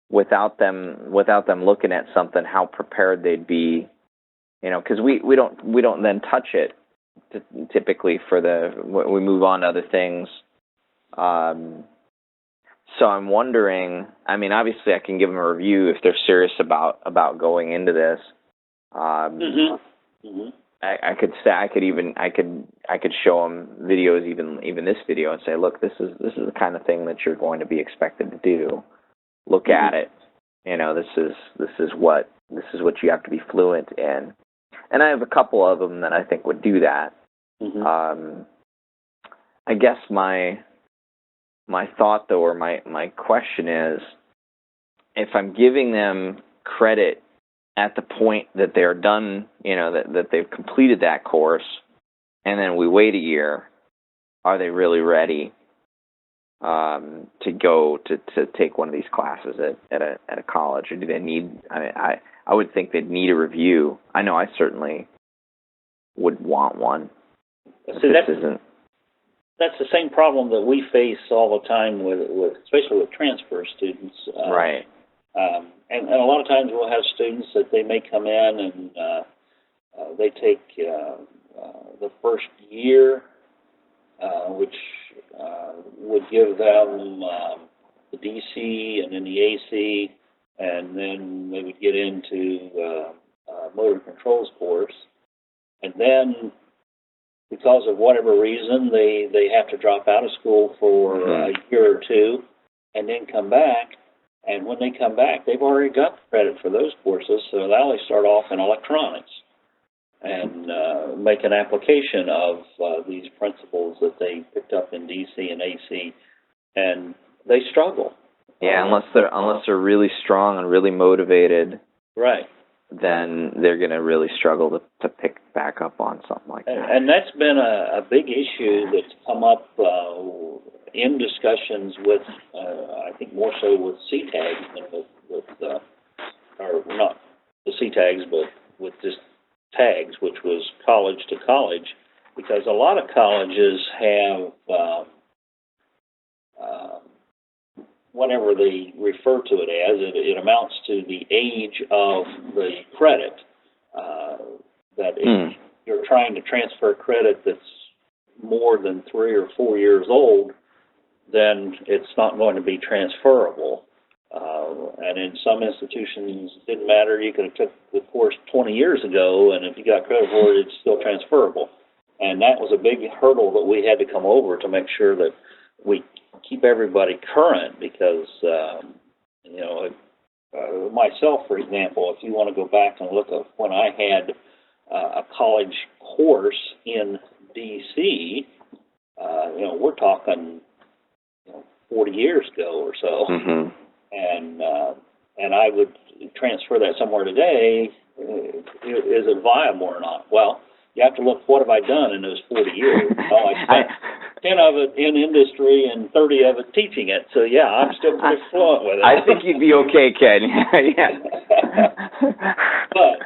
without them looking at something how prepared they'd be, because we don't then touch it typically we move on to other things. So I'm wondering, I mean, obviously I can give them a review if they're serious about going into this. I could show them videos, even this video, and say, look, this is the kind of thing that you're going to be expected to do. Look at it. This is what you have to be fluent in. And I have a couple of them that I think would do that. I guess my thought, though, or my question is, if I'm giving them credit at the point that they're done, that they've completed that course, and then we wait a year, are they really ready to go to take one of these classes at a college, or do they need? I would think they'd need a review. I know I certainly would want one. So that's the same problem that we face all the time with especially with transfer students. Right. And a lot of times we'll have students that they may come in and they take the first year, which would give them the DC and then the AC, and then they would get into motor controls course, and then because of whatever reason they have to drop out of school for a year or two, and then come back. And when they come back, they've already got credit for those courses, so now they start off in electronics and make an application of these principles that they picked up in DC and AC, and they struggle. Yeah, unless they're really strong and really motivated, right? Then they're going to really struggle to pick back up on something like that. And that's been a big issue that's come up in discussions with, I think more so with CTAGs than with or not the CTAGs, but with just tags, which was college to college, because a lot of colleges have whatever they refer to it as, it amounts to the age of the credit. That if you're trying to transfer credit that's more than 3 or 4 years old, then it's not going to be transferable. And in some institutions, it didn't matter. You could have took the course 20 years ago, and if you got credit for it, it's still transferable. And that was a big hurdle that we had to come over to make sure that we keep everybody current, because, myself, for example, if you want to go back and look at when I had a college course in D.C., we're talking 40 years ago or so, and I would transfer that somewhere today. Is it viable or not? Well, you have to look, what have I done in those 40 years? Well, I spent 10 of it in industry and 30 of it teaching it. So, yeah, I'm still pretty fluent with it. I think you'd be okay, Ken. Yeah. But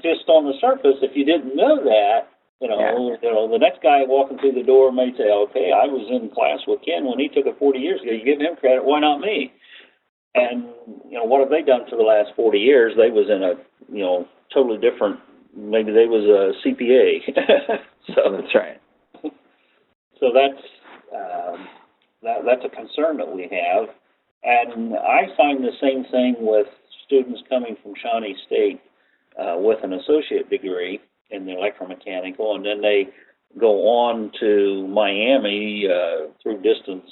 just on the surface, if you didn't know that, the next guy walking through the door may say, okay, I was in class with Ken when he took it 40 years ago. You give him credit, why not me? And, what have they done for the last 40 years? They was in a, totally different, maybe they was a CPA. So that's right. So that's a concern that we have. And I find the same thing with students coming from Shawnee State with an associate degree in the electromechanical, and then they go on to Miami through distance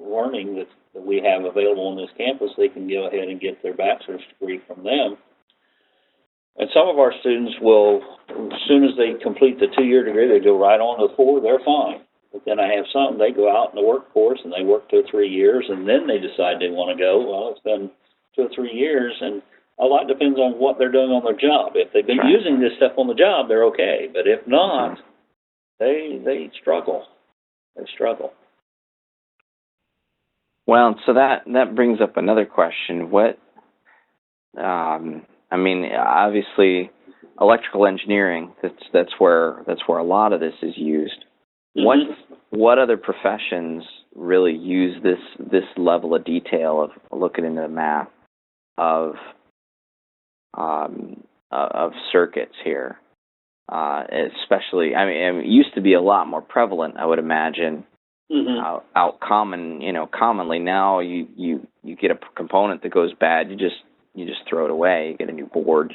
learning that we have available on this campus. They can go ahead and get their bachelor's degree from them. And some of our students will, as soon as they complete the 2-year degree, they go right on to 4, they're fine. But then I have some, they go out in the workforce and they work 2 or 3 years, and then they decide they want to go. Well, it's been 2 or 3 years, and a lot depends on what they're doing on their job. If they've been using this stuff on the job, they're okay. But if not, they struggle. They struggle. Well, so that brings up another question. What, obviously, electrical engineering, that's where a lot of this is used. What other professions really use this level of detail of looking into the math of circuits here? Especially, I mean, it used to be a lot more prevalent, I would imagine. Commonly now you get a component that goes bad, you just throw it away. You get a new board.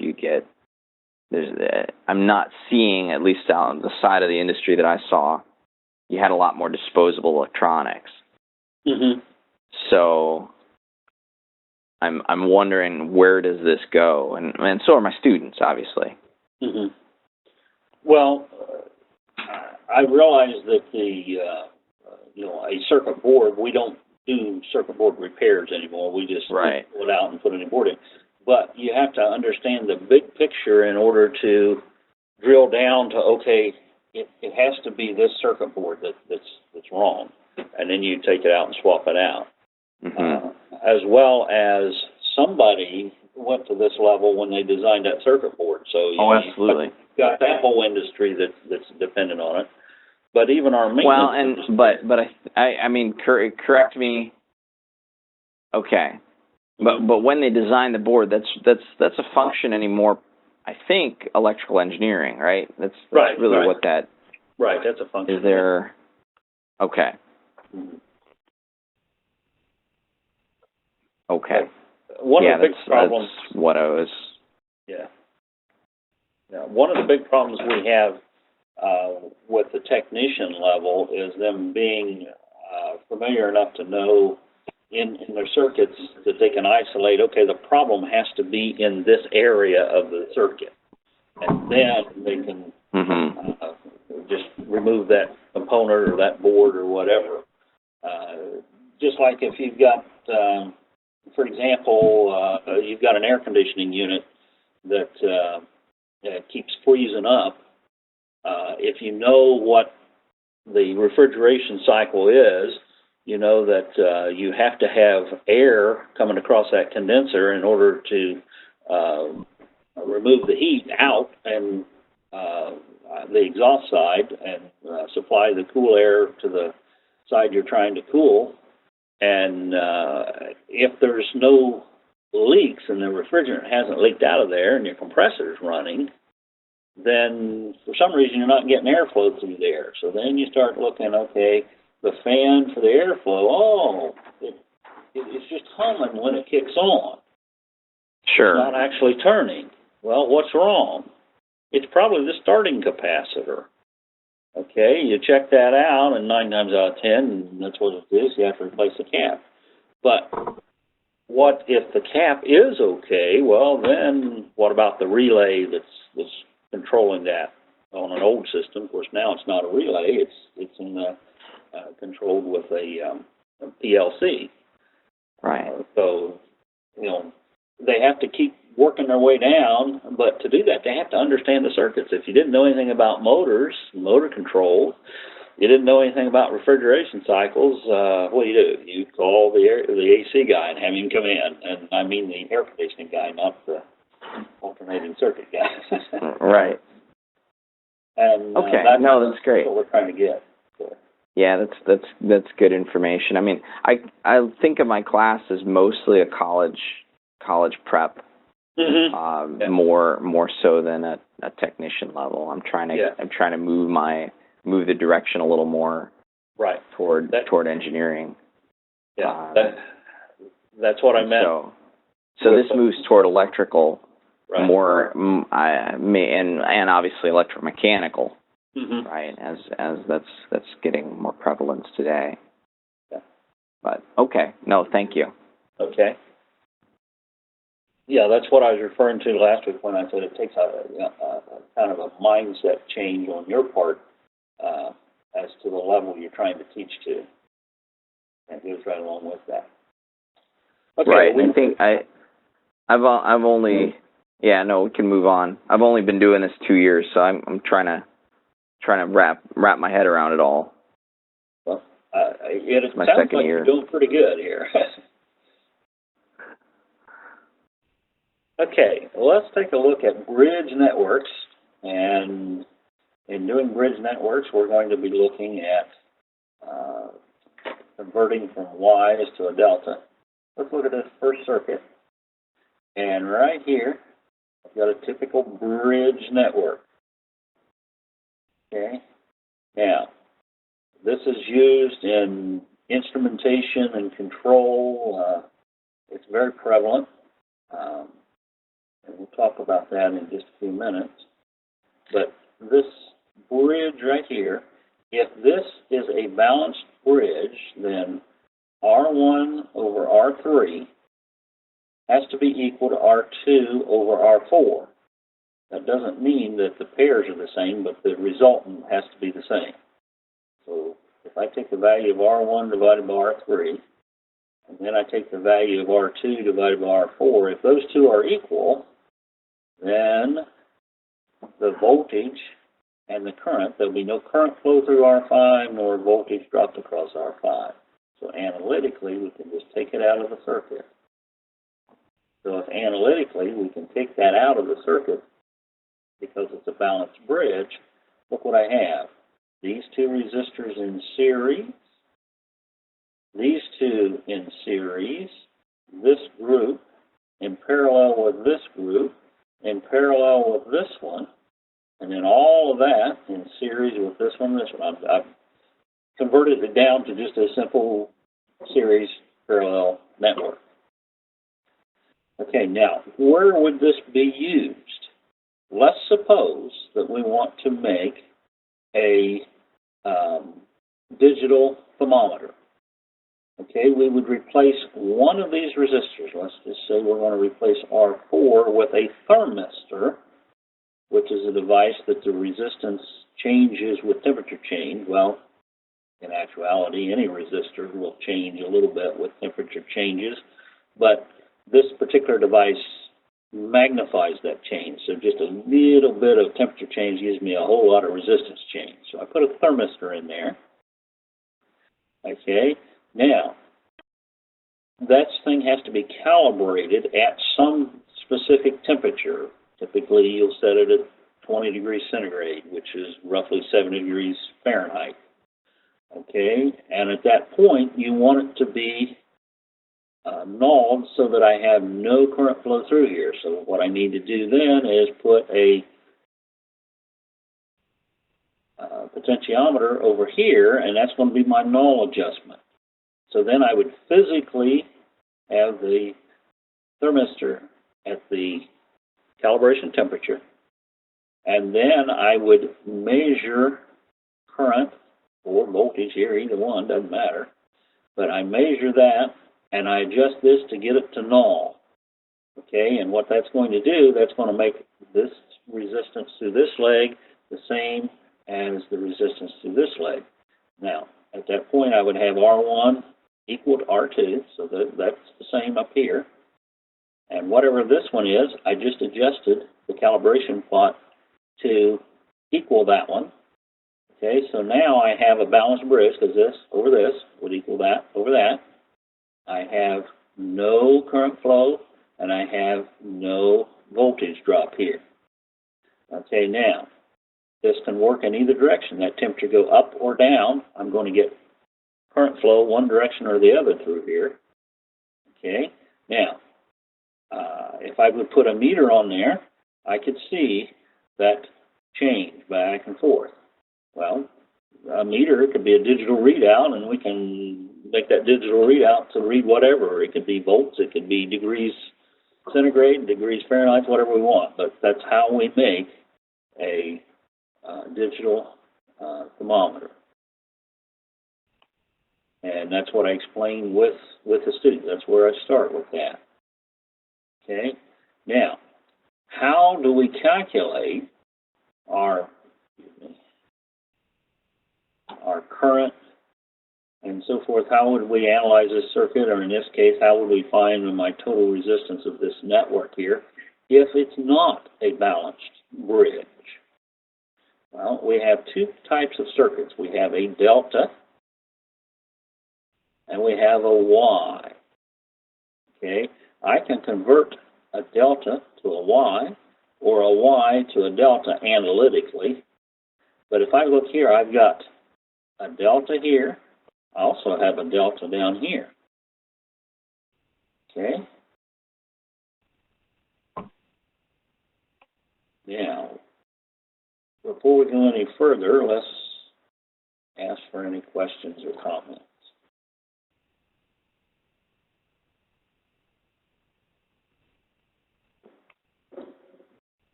I'm not seeing, at least on the side of the industry that I saw, you had a lot more disposable electronics. So I'm wondering, where does this go? And so are my students, obviously. Well, I realize that a circuit board, we don't do circuit board repairs anymore. We just pull it out and put a new board in. But you have to understand the big picture in order to drill down to, okay, it has to be this circuit board that's wrong, and then you take it out and swap it out. As well as somebody went to this level when they designed that circuit board. So absolutely. You've got that whole industry that's dependent on it. But even our maintenance. Well, I mean, correct me. Okay, but when they design the board, that's a function anymore. I think electrical engineering, right? That's really what that. Right, that's a function. Is there? Okay. Okay. One of the big problems. That's what I was. Yeah. One of the big problems we have with the technician level is them being familiar enough to know in their circuits that they can isolate, okay, the problem has to be in this area of the circuit. And then they can just remove that component or that board or whatever. Just like if you've got, for example, you've got an air conditioning unit that keeps freezing up. If you know what the refrigeration cycle is, you know that you have to have air coming across that condenser in order to remove the heat out and the exhaust side and supply the cool air to the side you're trying to cool. And if there's no leaks and the refrigerant hasn't leaked out of there and your compressor's running, then for some reason you're not getting airflow through there. So then you start looking, okay, the fan for the airflow, it's just humming when it kicks on. Sure. It's not actually turning. Well, what's wrong? It's probably the starting capacitor. Okay, you check that out, and 9 times out of 10, that's what it is, you have to replace the cap. But what if the cap is okay? Well, then what about the relay that's controlling that on an old system? Of course, now it's not a relay; it's in the controlled with a PLC. Right. So, they have to keep working their way down, but to do that, they have to understand the circuits. If you didn't know anything about motors, motor control, you didn't know anything about refrigeration cycles, what do? You call the AC guy and have him come in. And I mean the air conditioning guy, not the alternating circuit guy. Right. And okay. That's great. What we're trying to get. So. Yeah, that's good information. I mean, I think of my class as mostly a college prep. More so than a technician level. I'm trying to move the direction a little more toward engineering. Yeah, that's what I meant. So this moves toward electrical more, and obviously electromechanical, right? As that's getting more prevalence today. Yeah. But okay, no, thank you. Okay. Yeah, that's what I was referring to last week when I said it takes a kind of a mindset change on your part as to the level you're trying to teach to. And it goes right along with that. Okay, right. I think I've only we can move on. I've only been doing this 2 years, so I'm trying to wrap my head around it all. Well, it my sounds second like year. You're doing pretty good here. Okay, well, let's take a look at bridge networks, and In doing bridge networks, we're going to be looking at converting from Y's to a delta. Let's look at this first circuit. And right here, I've got a typical bridge network. Okay. Now, this is used in instrumentation and control. It's very prevalent. And we'll talk about that in just a few minutes. But this bridge right here, if this is a balanced bridge, then R1 over R3 has to be equal to R2 over R4. That doesn't mean that the pairs are the same, but the resultant has to be the same. So if I take the value of R1 divided by R3, and then I take the value of R2 divided by R4, if those two are equal, then the voltage and the current, there'll be no current flow through R5 nor voltage dropped across R5. So analytically, we can just take it out of the circuit. So if analytically we can take that out of the circuit because it's a balanced bridge, look what I have. These two resistors in series, these two in series, this group in parallel with this group, in parallel with this one, and then all of that in series with this one, this one. I've converted it down to just a simple series parallel network. Okay, now, where would this be used? Let's suppose that we want to make a digital thermometer. Okay, we would replace one of these resistors. Let's just say we're going to replace R4 with a thermistor, which is a device that the resistance changes with temperature change. Well, in actuality, any resistor will change a little bit with temperature changes, but this particular device magnifies that change. So just a little bit of temperature change gives me a whole lot of resistance change. So I put a thermistor in there. Okay, now, that thing has to be calibrated at some specific temperature. Typically, you'll set it at 20 degrees centigrade, which is roughly 70 degrees Fahrenheit. Okay, and at that point, you want it to be nulled so that I have no current flow through here. So what I need to do then is put a potentiometer over here, and that's going to be my null adjustment. So then I would physically have the thermistor at the calibration temperature, and then I would measure current or voltage here, either one, doesn't matter, but I measure that and I adjust this to get it to null. Okay, and what that's going to do, that's going to make this resistance to this leg the same as the resistance to this leg. Now, at that point, I would have R1 equal to R2, so that's the same up here. And whatever this one is, I just adjusted the calibration plot to equal that one. Okay, so now I have a balanced bridge, because this over this would equal that over that. I have no current flow, and I have no voltage drop here. Okay, now, this can work in either direction. That temperature go up or down, I'm going to get current flow one direction or the other through here. Okay, now, if I would put a meter on there, I could see that change back and forth. Well, a meter could be a digital readout, and we can make that digital readout to read whatever. It could be volts, it could be degrees centigrade, degrees Fahrenheit, whatever we want. But that's how we make a digital thermometer. And that's what I explain with the students. That's where I start with that. Okay. Now, how do we calculate our current and so forth? How would we analyze this circuit, or in this case, how would we find my total resistance of this network here if it's not a balanced bridge? Well, we have two types of circuits. We have a delta and we have a Y. Okay, I can convert a delta to a Y or a Y to a delta analytically. But if I look here, I've got a delta here. I also have a delta down here. Okay? Now, before we go any further, let's ask for any questions or comments.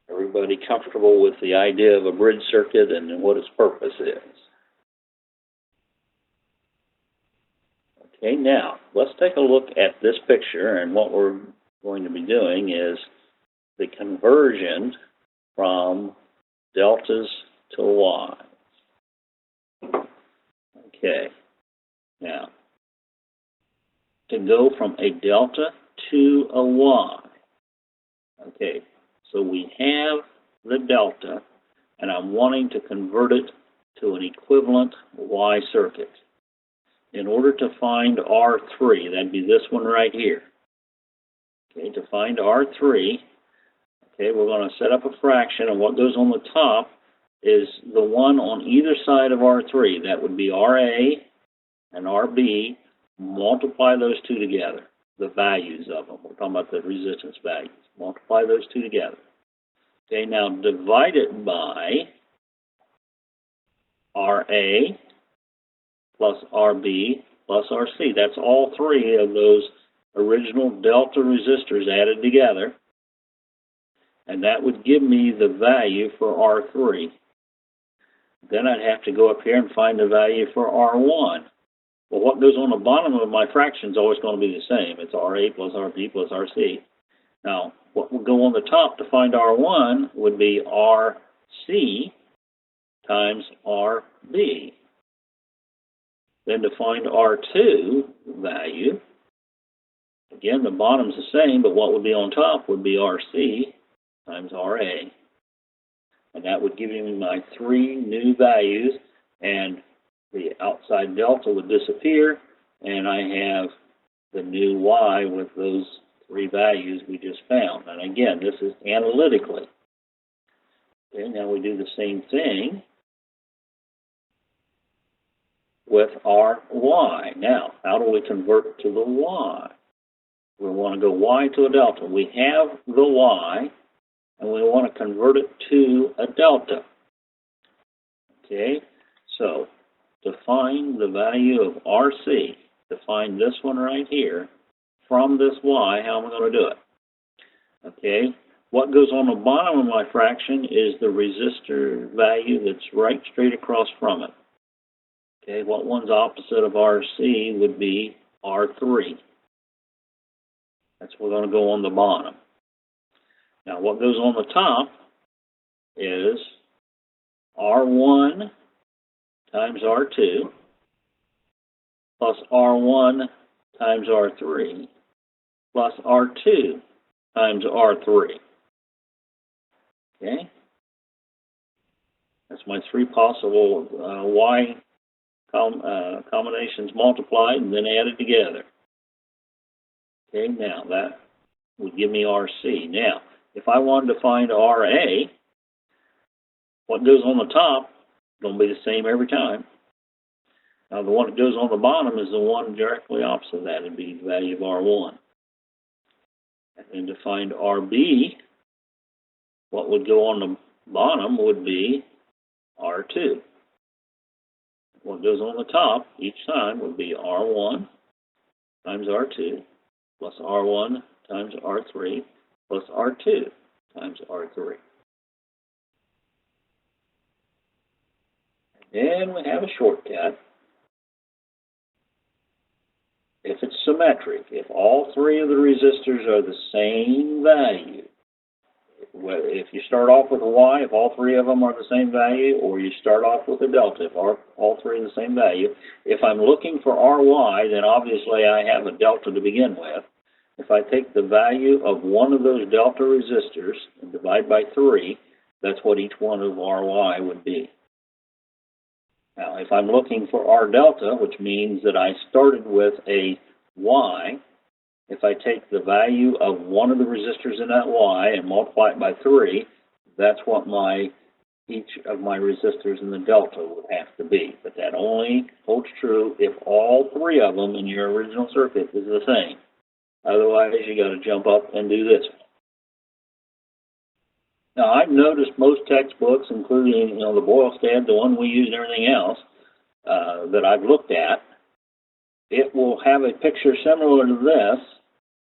Everybody comfortable with the idea of a bridge circuit and what its purpose is? Okay, now, let's take a look at this picture, and what we're going to be doing is the conversion from deltas to y. Okay, now, to go from a delta to a y. Okay, so we have the delta, and I'm wanting to convert it to an equivalent y circuit. In order to find R3, that'd be this one right here. Okay, to find R3, okay, we're going to set up a fraction, and what goes on the top is the one on either side of R3. That would be RA and RB. Multiply those two together, the values of them. We're talking about the resistance values. Multiply those two together. Okay, now divide it by RA plus RB plus RC. That's all three of those original delta resistors added together. And that would give me the value for R3. Then I'd have to go up here and find the value for R1. Well, what goes on the bottom of my fraction is always going to be the same. It's RA plus RB plus RC. Now, what would go on the top to find R1 would be RC times RB. Then to find R2 value, again, the bottom's the same, but what would be on top would be RC times RA. And that would give me my three new values, and the outside delta would disappear, and I have the new Y with those three values we just found. And again, this is analytically. Okay, now we do the same thing with our Y. Now, how do we convert to the Y? We want to go Y to a delta. We have the Y, and we want to convert it to a delta. Okay, so to find the value of RC, to find this one right here, from this Y, how am I going to do it? Okay, what goes on the bottom of my fraction is the resistor value that's right straight across from it. Okay, what one's opposite of RC would be R3. That's what's going to go on the bottom. Now, what goes on the top is R1 times R2 plus R1 times R3 plus R2 times R3. Okay? That's my three possible Y combinations multiplied and then added together. Okay, now that would give me RC. Now, if I wanted to find RA, what goes on the top is going to be the same every time. Now, the one that goes on the bottom is the one directly opposite of that. It would be the value of R1. And then to find RB, what would go on the bottom would be R2. What goes on the top each time would be R1 times R2 plus R1 times R3 plus R2 times R3. And we have a shortcut. If it's symmetric, if all three of the resistors are the same value, if you start off with a Y, if all three of them are the same value, or you start off with a delta, if all three are the same value, if I'm looking for RY, then obviously I have a delta to begin with. If I take the value of one of those delta resistors and divide by 3, that's what each one of RY would be. Now, if I'm looking for R delta, which means that I started with a Y, if I take the value of one of the resistors in that Y and multiply it by 3, that's what my each of my resistors in the delta would have to be. But that only holds true if all three of them in your original circuit is the same. Otherwise, you got to jump up and do this one. Now, I've noticed most textbooks, including the Boylsted, the one we use and everything else that I've looked at, it will have a picture similar to this,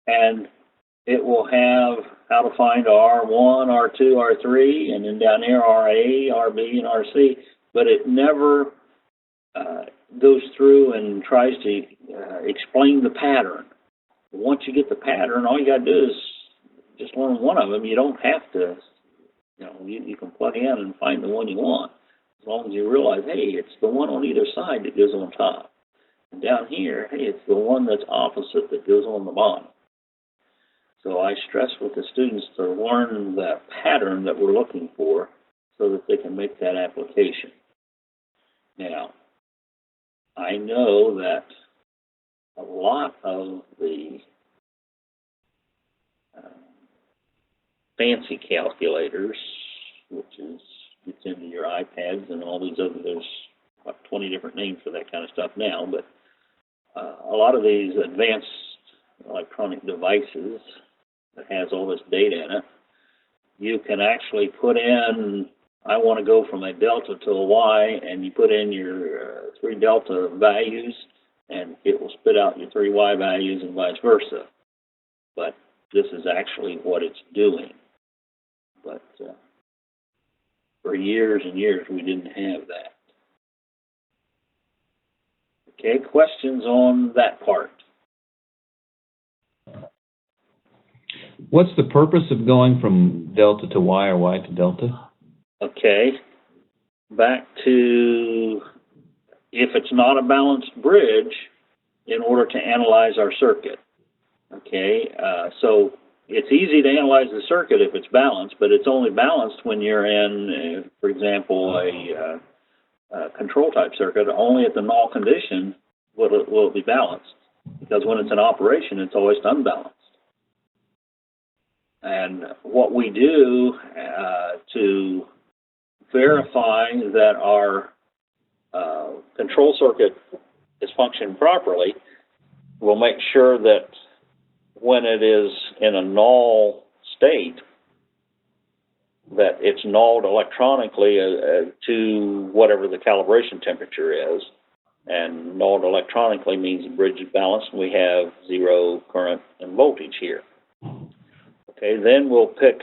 and it will have how to find R1, R2, R3, and then down here RA, RB, and RC, but it never goes through and tries to explain the pattern. Once you get the pattern, all you got to do is just learn one of them. You don't have to, you can plug in and find the one you want, as long as you realize, hey, it's the one on either side that goes on top. And down here, hey, it's the one that's opposite that goes on the bottom. So I stress with the students to learn the pattern that we're looking for so that they can make that application. Now, I know that a lot of the fancy calculators, which gets into your iPads and all these other, there's about 20 different names for that kind of stuff now, but a lot of these advanced electronic devices that has all this data in it, you can actually put in, I want to go from a delta to a Y, and you put in your 3 delta values, and it will spit out your 3 Y values and vice versa. But this is actually what it's doing. But for years and years, we didn't have that. Okay, questions on that part? What's the purpose of going from delta to Y or Y to delta? Okay, back to if it's not a balanced bridge, in order to analyze our circuit. Okay, so it's easy to analyze the circuit if it's balanced, but it's only balanced when you're in, for example, a control type circuit. Only at the null condition will it be balanced, because when it's in operation, it's always unbalanced. And what we do to verify that our control circuit is functioning properly, we'll make sure that when it is in a null state, that it's nulled electronically to whatever the calibration temperature is. And nulled electronically means the bridge is balanced and we have 0 current and voltage here. Okay, then we'll pick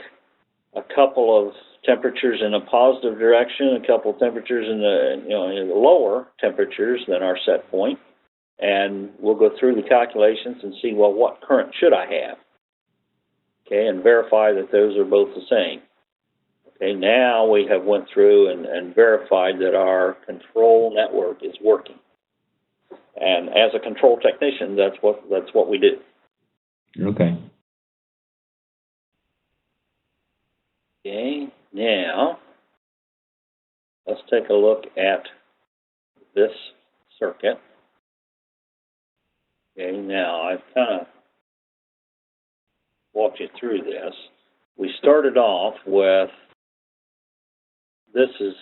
a couple of temperatures in a positive direction, a couple of temperatures in the lower temperatures than our set point, and we'll go through the calculations and see, well, what current should I have? Okay, and verify that those are both the same. Okay, now we have went through and verified that our control network is working. And as a control technician, that's what we do. Okay. Okay, now let's take a look at this circuit. Okay, now I've kind of walked you through this. We started off with, this is,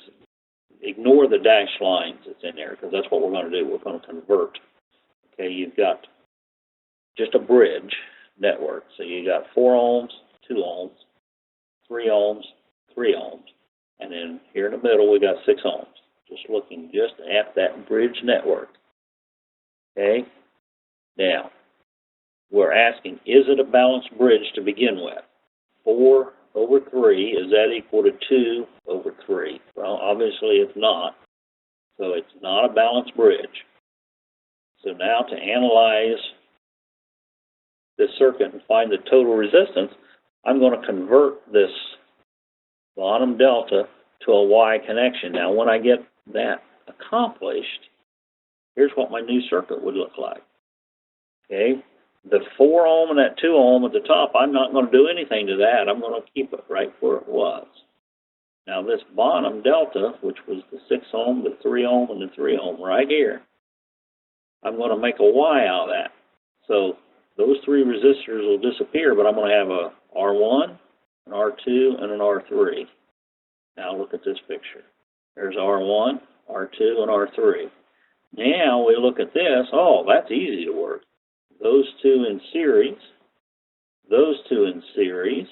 ignore the dashed lines that's in there, because that's what we're going to do. We're going to convert. Okay, you've got just a bridge network. So you got 4 ohms, 2 ohms, 3 ohms, 3 ohms. And then here in the middle, we got 6 ohms. Just looking just at that bridge network. Okay? Now, we're asking, is it a balanced bridge to begin with? 4 over 3, is that equal to 2 over 3? Well, obviously it's not. So it's not a balanced bridge. So now to analyze this circuit and find the total resistance, I'm going to convert this bottom delta to a Y connection. Now, when I get that accomplished, here's what my new circuit would look like. Okay, the 4 ohm and that 2 ohm at the top, I'm not going to do anything to that. I'm going to keep it right where it was. Now, this bottom delta, which was the 6 ohm, the 3 ohm, and the 3 ohm right here, I'm going to make a Y out of that. So those 3 resistors will disappear, but I'm going to have a R1, an R2, and an R3. Now look at this picture. There's R1, R2, and R3. Now we look at this. Oh, that's easy to work. Those two in series, those two in series,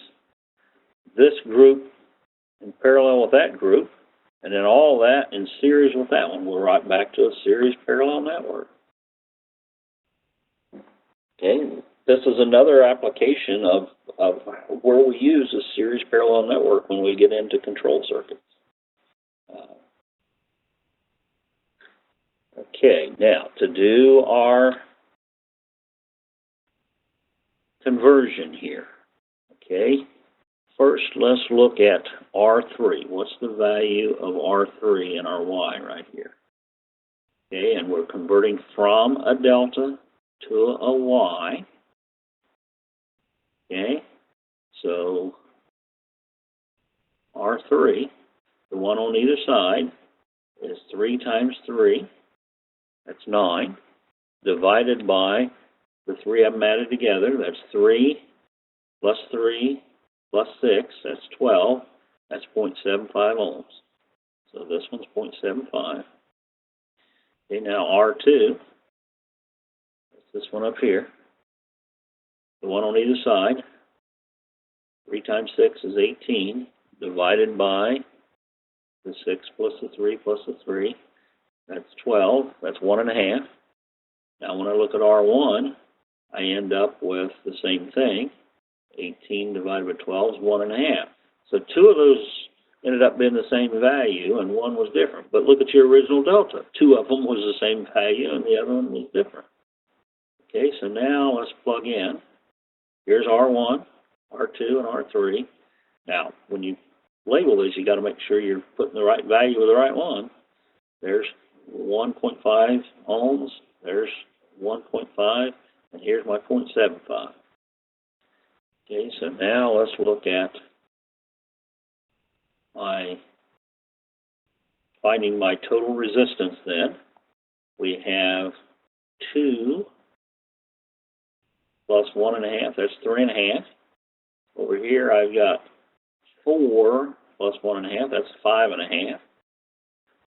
this group in parallel with that group, and then all that in series with that one. We're right back to a series parallel network. Okay, this is another application of where we use a series parallel network when we get into control circuits. Okay, now to do our conversion here. Okay, first let's look at R3. What's the value of R3 in our Y right here? Okay, and we're converting from a delta to a Y. Okay, so R3, the one on either side, is 3 times 3. That's 9, divided by the 3 of them added together. That's 3 plus 3 plus 6. That's 12. That's 0.75 ohms. So this one's 0.75. Okay, now R2, that's this one up here. The one on either side, 3 times 6 is 18, divided by the 6 plus the 3 plus the 3. That's 12. That's 1.5. Now when I look at R1, I end up with the same thing. 18 divided by 12 is 1.5. So two of those ended up being the same value, and one was different. But look at your original delta. Two of them was the same value, and the other one was different. Okay, so now let's plug in. Here's R1, R2, and R3. Now, when you label these, you got to make sure you're putting the right value with the right one. There's 1.5 ohms. There's 1.5, and here's my 0.75. Okay, so now let's look at finding my total resistance then. We have 2 plus 1.5, that's 3.5. Over here I've got 4 plus 1.5, that's 5.5.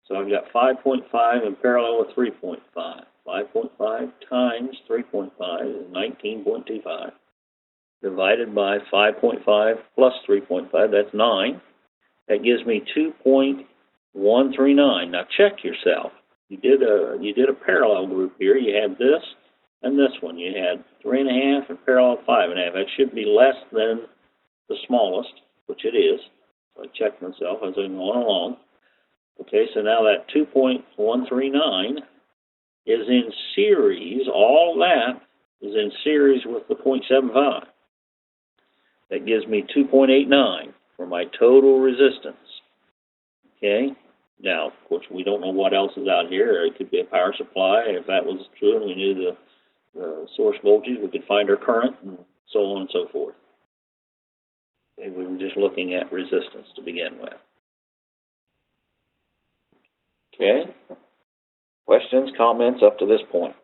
So I've got 5.5 in parallel with 3.5. 5.5 times 3.5 is 19.25. Divided by 5.5 plus 3.5, that's 9. That gives me 2.139. Now check yourself. You did a parallel group here. You had this and this one. You had 3.5 and parallel 5.5. That should be less than the smallest, which it is. So I checked myself as I'm going along. Okay, so now that 2.139 is in series. All that is in series with the 0.75. That gives me 2.89 for my total resistance. Okay, now, of course, we don't know what else is out here. It could be a power supply. If that was true and we knew the source voltage, we could find our current and so on and so forth. Okay, we were just looking at resistance to begin with. Okay, questions, comments up to this point?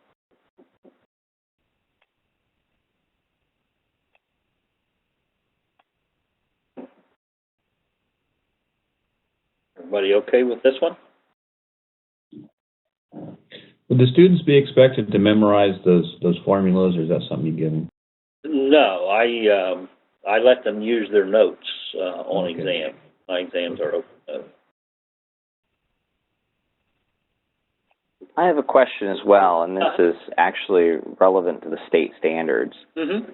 Everybody okay with this one? Would the students be expected to memorize those formulas, or is that something you give them? No, I let them use their notes on Okay. exam. My exams are open. I have a question as well, and this is actually relevant to the state standards. Mm-hmm.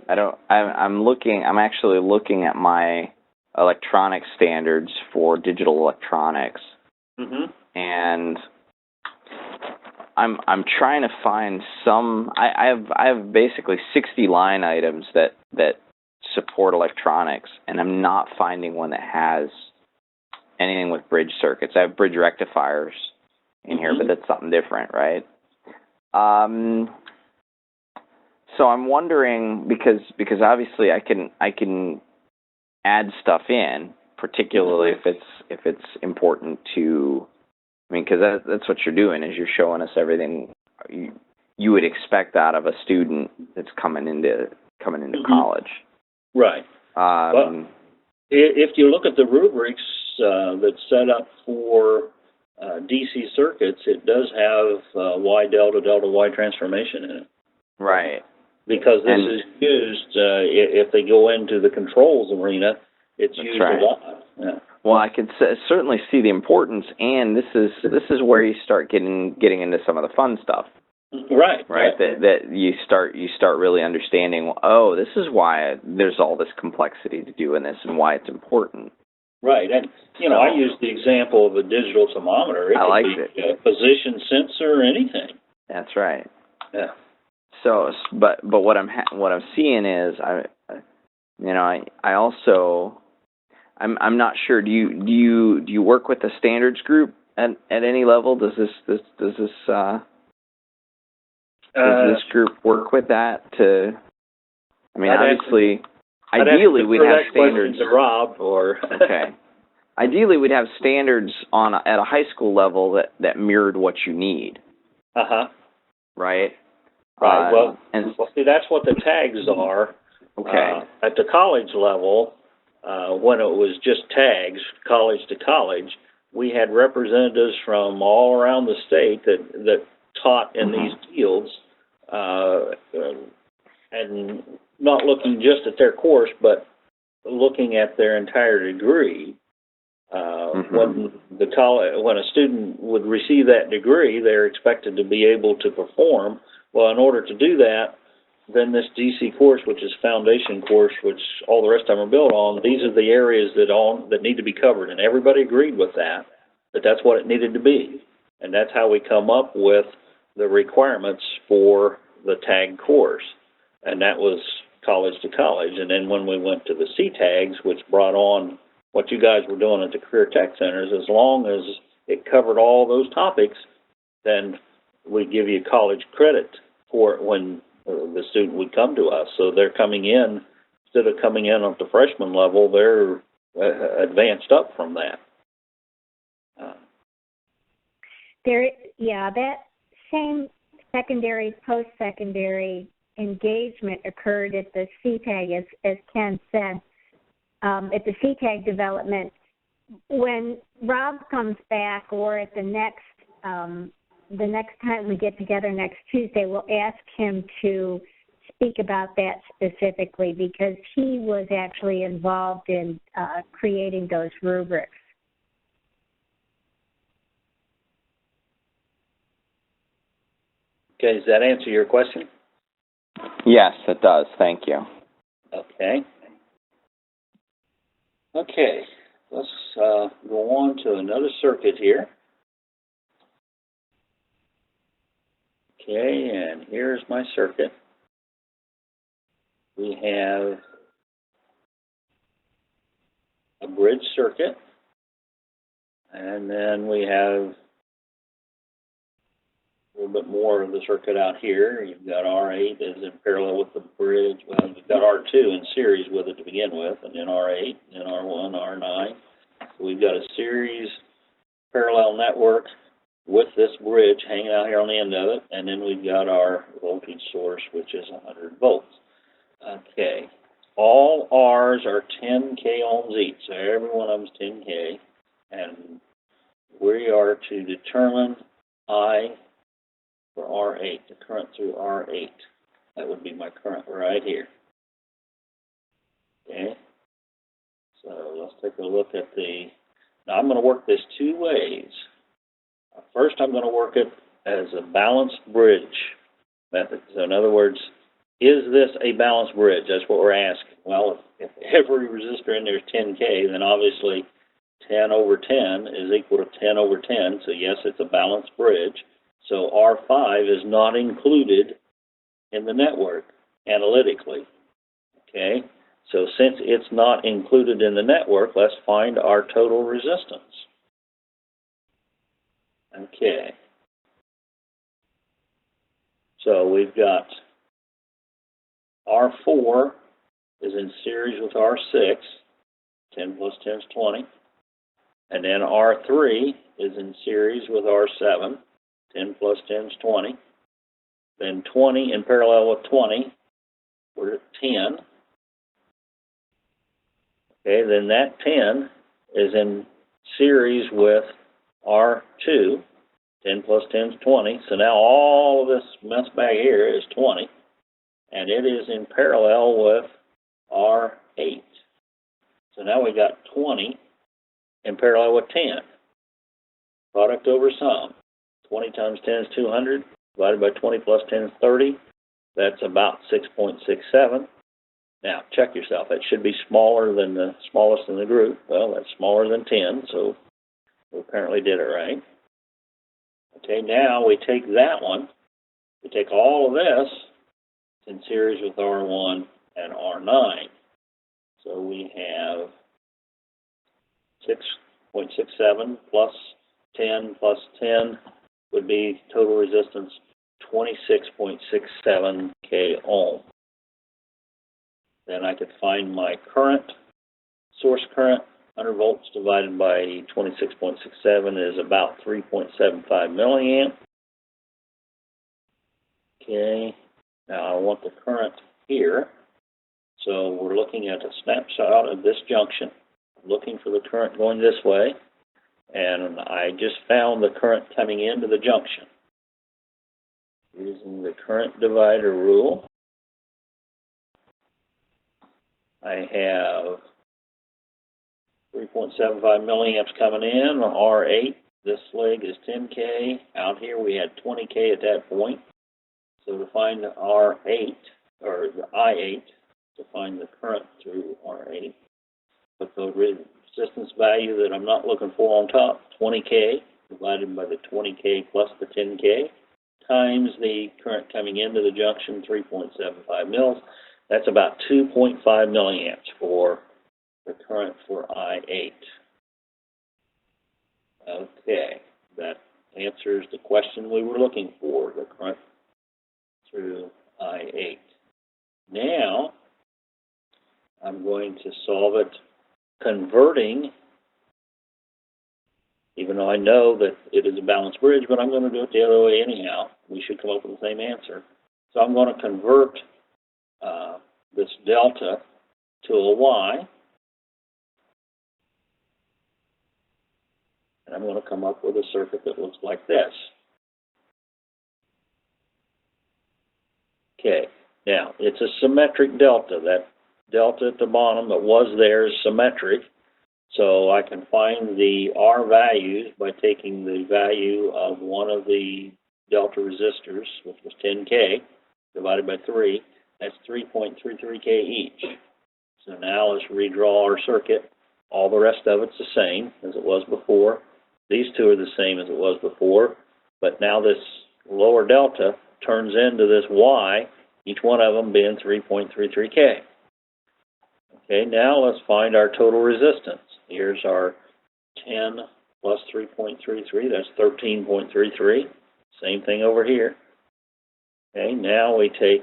I'm actually looking at my electronic standards for digital electronics, Mm-hmm. and I'm trying to find some. I have basically 60 line items that support electronics, and I'm not finding one that has anything with bridge circuits. I have bridge rectifiers in here, but that's something different, right? So I'm wondering, because obviously I can add stuff in, particularly if it's important to. I mean, because that's what you're doing, is you're showing us everything you would expect out of a student that's coming into college. Right. Well, if you look at the rubrics, that's set up for DC circuits, it does have Y delta delta Y transformation in it. Right. Because this is used, if they go into the controls arena, it's used a lot. Yeah. Well, I could certainly see the importance, and this is where you start getting into some of the fun stuff. Right. That you start really understanding. Oh, this is why there's all this complexity to do in this, and why it's important. Right, and I use the example of a digital thermometer. It could be a position sensor or anything. That's right. Yeah. So, but what I'm seeing is I also I'm not sure. Do you work with the standards group at any level? Does this group work with that? Obviously, ideally we'd have standards. To Rob or okay. Ideally, we'd have standards at a high school level that mirrored what you need. Right. Right. Well, see, that's what the tags are. Okay. At the college level, when it was just tags, college to college, we had representatives from all around the state that taught in these fields, and not looking just at their course, but looking at their entire degree. When a student would receive that degree, they're expected to be able to perform. Well, in order to do that, then this DC course, which is foundation course, which all the rest of them are built on, these are the areas that need to be covered, and everybody agreed with that that's what it needed to be, and that's how we come up with the requirements for the tag course, and that was college to college. And then when we went to the C tags, which brought on what you guys were doing at the career tech centers, as long as it covered all those topics, then we give you college credit for it when the student would come to us. So they're coming in, instead of coming in at the freshman level, they're advanced up from that. That same secondary, post-secondary engagement occurred at the CTAG, as Ken said, at the CTAG development. When Rob comes back, or at the next time we get together next Tuesday, we'll ask him to speak about that specifically, because he was actually involved in creating those rubrics. Okay, does that answer your question? Yes, it does. Thank you. Okay. Okay, let's go on to another circuit here. Okay, and here's my circuit. We have a bridge circuit, and then we have a little bit more of the circuit out here. You've got R8 is in parallel with the bridge. Well, you've got R2 in series with it to begin with, and then R8, then R1, R9. So we've got a series parallel network with this bridge hanging out here on the end of it, and then we've got our voltage source, which is 100 volts. Okay, all R's are 10K ohms each, so every one of them is 10K, and we are to determine I for R8, the current through R8. That would be my current right here. Okay, so let's take a look at now I'm going to work this two ways. First, I'm going to work it as a balanced bridge method. So in other words, is this a balanced bridge? That's what we're asking. Well, if every resistor in there is 10K, then obviously 10 over 10 is equal to 10 over 10. So yes, it's a balanced bridge. So R5 is not included in the network analytically. Okay? So since it's not included in the network, let's find our total resistance. Okay. So we've got R4 is in series with R6, 10 plus 10 is 20. And then R3 is in series with R7, 10 plus 10 is 20. Then 20 in parallel with 20, we're at 10. Okay, then that 10 is in series with R2. 10 plus 10 is 20. So now all of this mess back here is 20. And it is in parallel with R8. So now we got 20 in parallel with 10. Product over sum. 20 times 10 is 200. Divided by 20 plus 10 is 30. That's about 6.67. Now, check yourself. It should be smaller than the smallest in the group. Well, that's smaller than 10, so we apparently did it right. Okay, now we take that one. We take all of this in series with R1 and R9. So we have 6.67 plus 10 plus 10 would be total resistance 26.67 K ohm. Then I could find my current, source current, 100 volts divided by 26.67 is about 3.75 milliamp. Okay, now I want the current here. So we're looking at a snapshot of this junction, looking for the current going this way, and I just found the current coming into the junction. Using the current divider rule, I have 3.75 milliamps coming in on R8. This leg is 10K. Out here we had 20K at that point. So to find the R8, or the I8, to find the current through R8, put the resistance value that I'm not looking for on top, 20K, divided by the 20K plus the 10K, times the current coming into the junction, 3.75 mils. That's about 2.5 milliamps for the current for I8. Okay, that answers the question we were looking for, the current through I8. Now, I'm going to solve it converting, even though I know that it is a balanced bridge, but I'm going to do it the other way anyhow. We should come up with the same answer. So I'm going to convert this delta to a Y, and I'm going to come up with a circuit that looks like this. Okay, now it's a symmetric delta. That delta at the bottom that was there is symmetric, so I can find the R values by taking the value of one of the delta resistors, which was 10K, divided by 3. That's 3.33K each. So now let's redraw our circuit. All the rest of it's the same as it was before. These two are the same as it was before, but now this lower delta turns into this Y, each one of them being 3.33K. Okay, now let's find our total resistance. Here's our 10 plus 3.33, that's 13.33. Same thing over here. Okay, now we take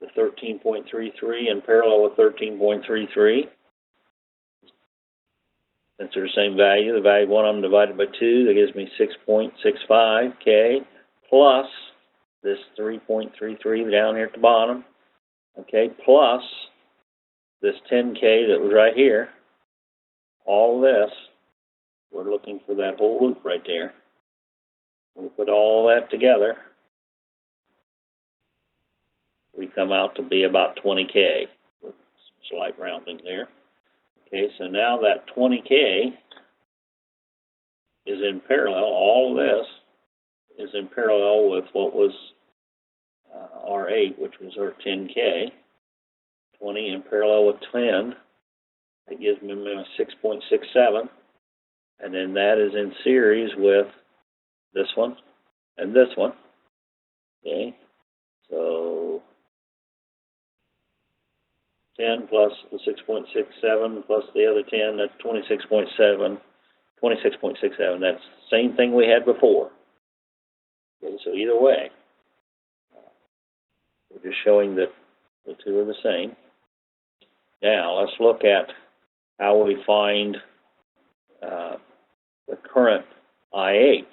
the 13.33 in parallel with 13.33. Since they're the same value, the value of one of them divided by 2, that gives me 6.65K plus this 3.33 down here at the bottom, okay, plus this 10K that was right here. All this, we're looking for that whole loop right there. We put all that together, we come out to be about 20K, with some slight rounding there. Okay, so now that 20K is in parallel, all of this is in parallel with what was R8, which was our 10K. 20 in parallel with 10, that gives me 6.67, and then that is in series with this one and this one. Okay, so 10 plus the 6.67 plus the other 10, that's 26.7. 26.67, that's the same thing we had before. Okay, so either way, we're just showing that the two are the same. Now, let's look at how we find the current I8.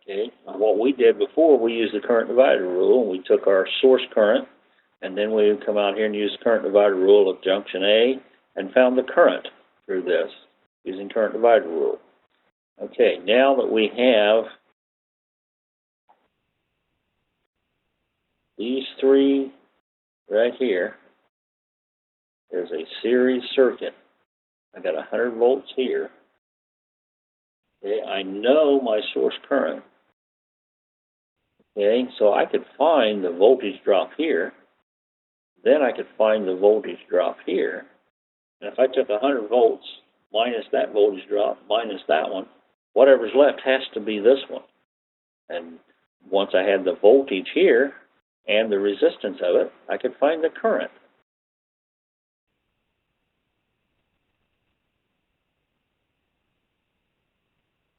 Okay, now what we did before, we used the current divider rule, and we took our source current, and then we would come out here and use the current divider rule of junction A and found the current through this. using current divider rule. Okay, now that we have these three right here, there's a series circuit. I got 100 volts here. Okay, I know my source current. Okay, so I could find the voltage drop here. Then I could find the voltage drop here. And if I took 100 volts minus that voltage drop minus that one, whatever's left has to be this one. And once I had the voltage here and the resistance of it, I could find the current.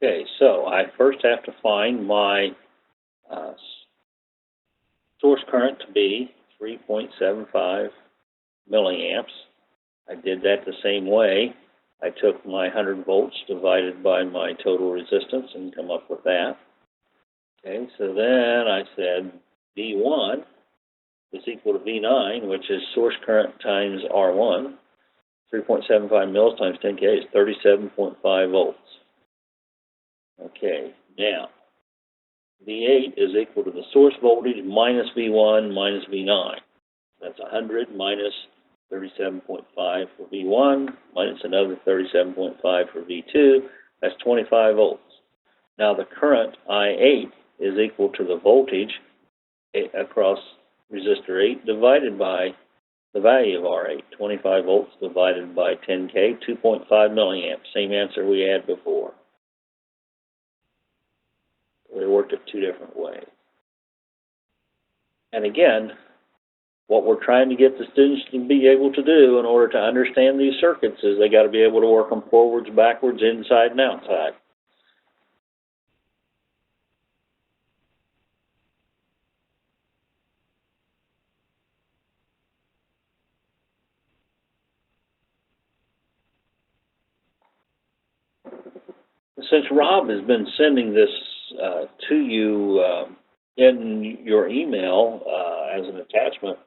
Okay, so I first have to find my source current to be 3.75 milliamps. I did that the same way. I took my 100 volts divided by my total resistance and come up with that. Okay, so then I said V1 is equal to V9, which is source current times R1. 3.75 mils times 10K is 37.5 volts. Okay, now V8 is equal to the source voltage minus V1 minus V9. That's 100 minus 37.5 for V1 minus another 37.5 for V2. That's 25 volts. Now the current I8 is equal to the voltage across resistor 8 divided by the value of R8. 25 volts divided by 10K, 2.5 milliamps. Same answer we had before. We worked it two different ways. And again, what we're trying to get the students to be able to do in order to understand these circuits is they got to be able to work them forwards, backwards, inside, and outside. Since Rob has been sending this to you in your email as an attachment,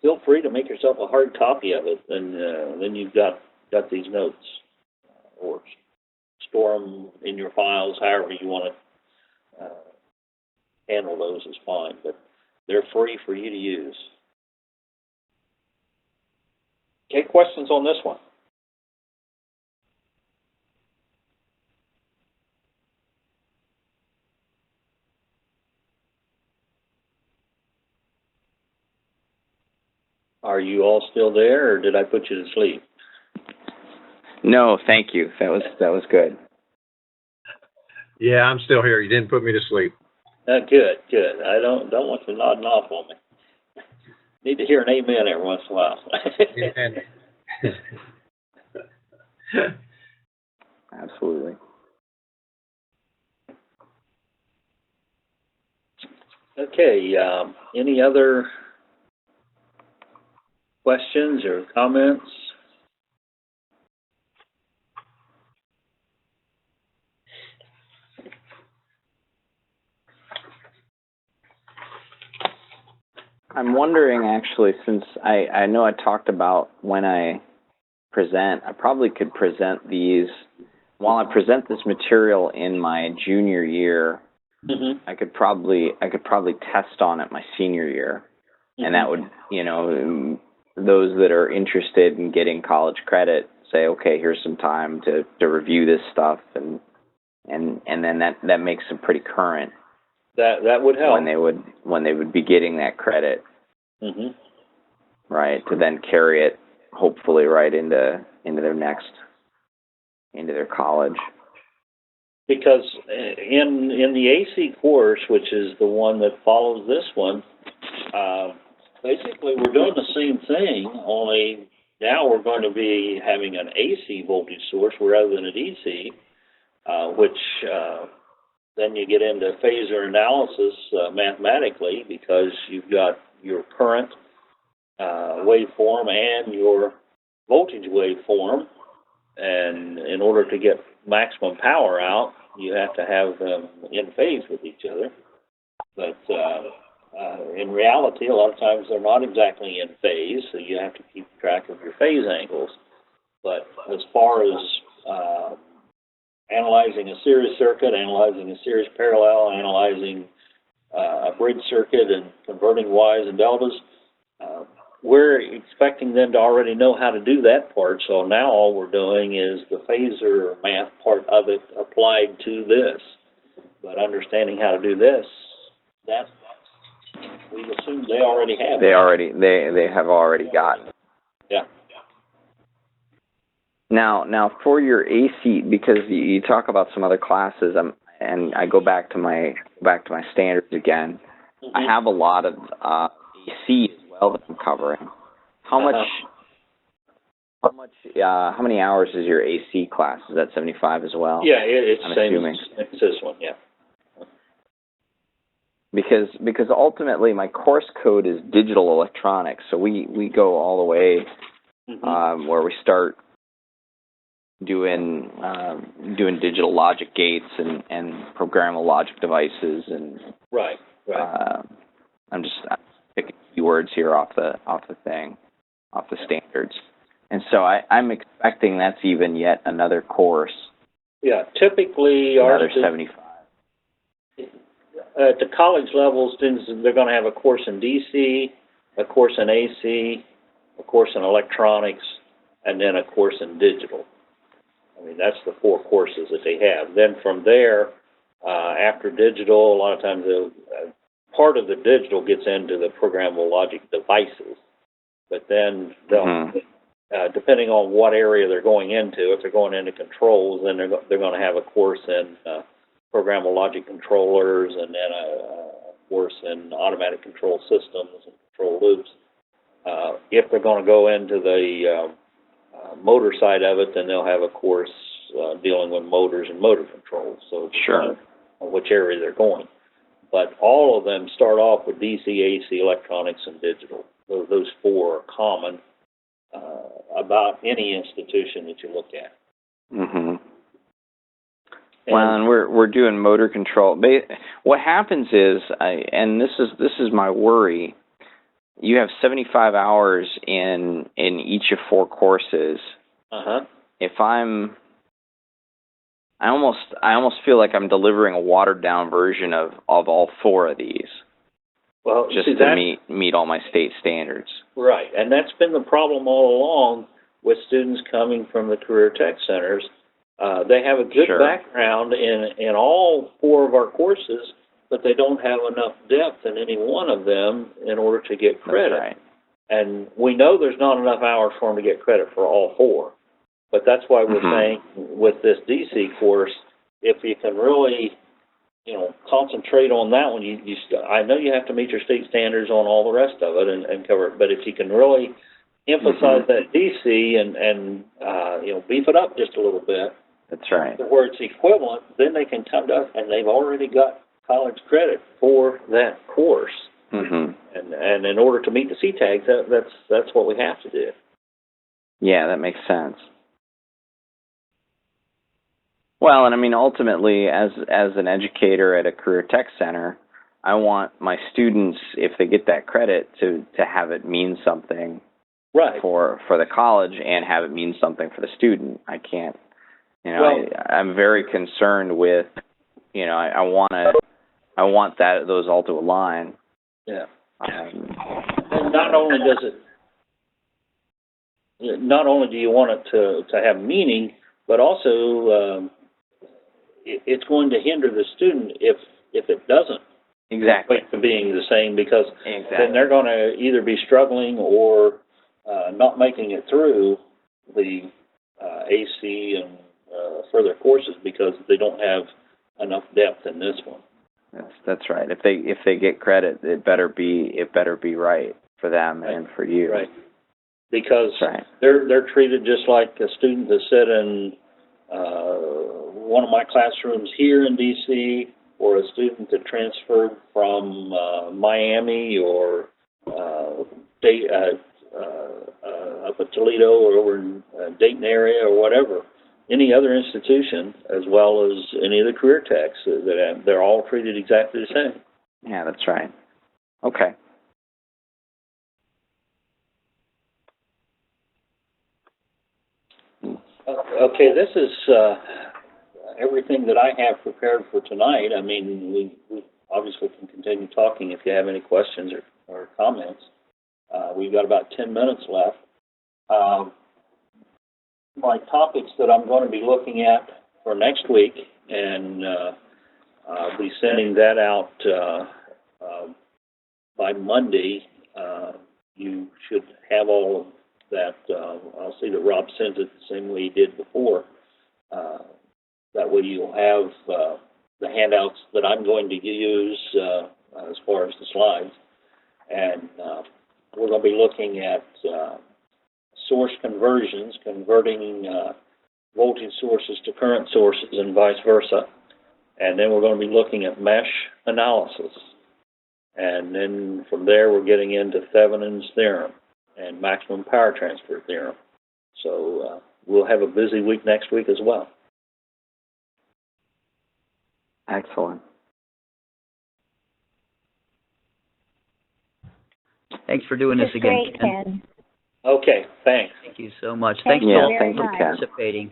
feel free to make yourself a hard copy of it, and then you've got these notes, or store them in your files. However you want to handle those is fine, but they're free for you to use. Okay, questions on this one? Are you all still there, or did I put you to sleep? No, thank you. That was good. Yeah, I'm still here. You didn't put me to sleep. Good, good. I don't want you nodding off on me. Need to hear an amen every once in a while. Absolutely. Okay, any other questions or comments? I'm wondering, actually, since I know I talked about when I present, I probably could present these, while I present this material in my junior year, I could probably test on it my senior year. And that would, those that are interested in getting college credit say, okay, here's some time to review this stuff, and then that makes them pretty current. That would help when they would be getting that credit, right? To then carry it, hopefully, right into their college. Because in the AC course, which is the one that follows this one, basically we're doing the same thing, only now we're going to be having an AC voltage source rather than a DC, which then you get into phasor analysis mathematically, because you've got your current waveform and your voltage waveform, and in order to get maximum power out, you have to have them in phase with each other. But in reality, a lot of times they're not exactly in phase, so you have to keep track of your phase angles. But as far as analyzing a series circuit, analyzing a series parallel, analyzing a bridge circuit, and converting Ys and deltas. We're expecting them to already know how to do that part, so now all we're doing is the phasor math part of it applied to this. But understanding how to do this, that we assume they already have. They have already gotten. Yeah. Now for your AC, because you talk about some other classes, and I go back to my standards again. Mm-hmm. I have a lot of AC as well that I'm covering. How many hours is your AC class? Is that 75 as well? Yeah, it's I'm same assuming. as this one. Yeah. Because ultimately my course code is digital electronics, so we go all the way where we start doing digital logic gates and programmable logic devices and right. I'm picking keywords here off the standards, and so I'm expecting that's even yet another course. Yeah, typically another 75. At the college level, students, they're going to have a course in DC, a course in AC, a course in electronics, and then a course in digital. I mean, that's the 4 courses that they have. Then from there, after digital, a lot of times part of the digital gets into the programmable logic devices. But then they'll, depending on what area they're going into, if they're going into controls, then they're going to have a course in programmable logic controllers, and then a course in automatic control systems and control loops. If they're going to go into the motor side of it, then they'll have a course dealing with motors and motor controls. So sure, on which area they're going. But all of them start off with DC, AC, electronics, and digital. Those 4 are common about any institution that you look at. Mm-hmm. Well, and we're doing motor control. What happens is, and this is my worry. You have 75 hours in each of 4 courses. If I almost feel like I'm delivering a watered down version of all 4 of these. Well, just to meet all my state standards. Right, and that's been the problem all along with students coming from the career tech centers. They have a good background in all 4 of our courses, but they don't have enough depth in any one of them in order to get credit. That's right. And we know there's not enough hours for them to get credit for all 4. But that's why we're saying with this DC course, if you can really, concentrate on that one, I know you have to meet your state standards on all the rest of it and cover it, but if you can really emphasize that DC and beef it up just a little bit. That's right. Where it's equivalent, then they can come to us and they've already got college credit for that course. And in order to meet the C tags, that's what we have to do. Yeah, that makes sense. Well, and I mean, ultimately, as an educator at a career tech center, I want my students, if they get that credit, to have it mean something for the college and have it mean something for the student. I can't, I'm very concerned with, I want those all to align. Yeah. And not only do you want it to have meaning, but also it's going to hinder the student if it doesn't. Exactly. To being the same, because then they're going to either be struggling or not making it through the AC and further courses because they don't have enough depth in this one. That's right. If they get credit, it better be right for them and for you. Right. Because they're treated just like a student that sat in one of my classrooms here in DC, or a student that transferred from Miami or up at Toledo or over in Dayton area or whatever, any other institution, as well as any of the career techs, they're all treated exactly the same. Yeah, that's right. Okay. Okay, this is everything that I have prepared for tonight. I mean, we obviously can continue talking if you have any questions or comments. We've got about 10 minutes left. My topics that I'm going to be looking at for next week, and I'll be sending that out by Monday. You should have all of that. I'll see that Rob sends it the same way he did before. That way you'll have the handouts that I'm going to use as far as the slides. And we're going to be looking at source conversions, converting voltage sources to current sources and vice versa. And then we're going to be looking at mesh analysis. And then from there we're getting into Thevenin's theorem and maximum power transfer theorem. So we'll have a busy week next week as well. Excellent. Thanks for doing this again, Great, Ken. Okay, thanks. Thank you so much. Thank Thanks you to all very for much. participating.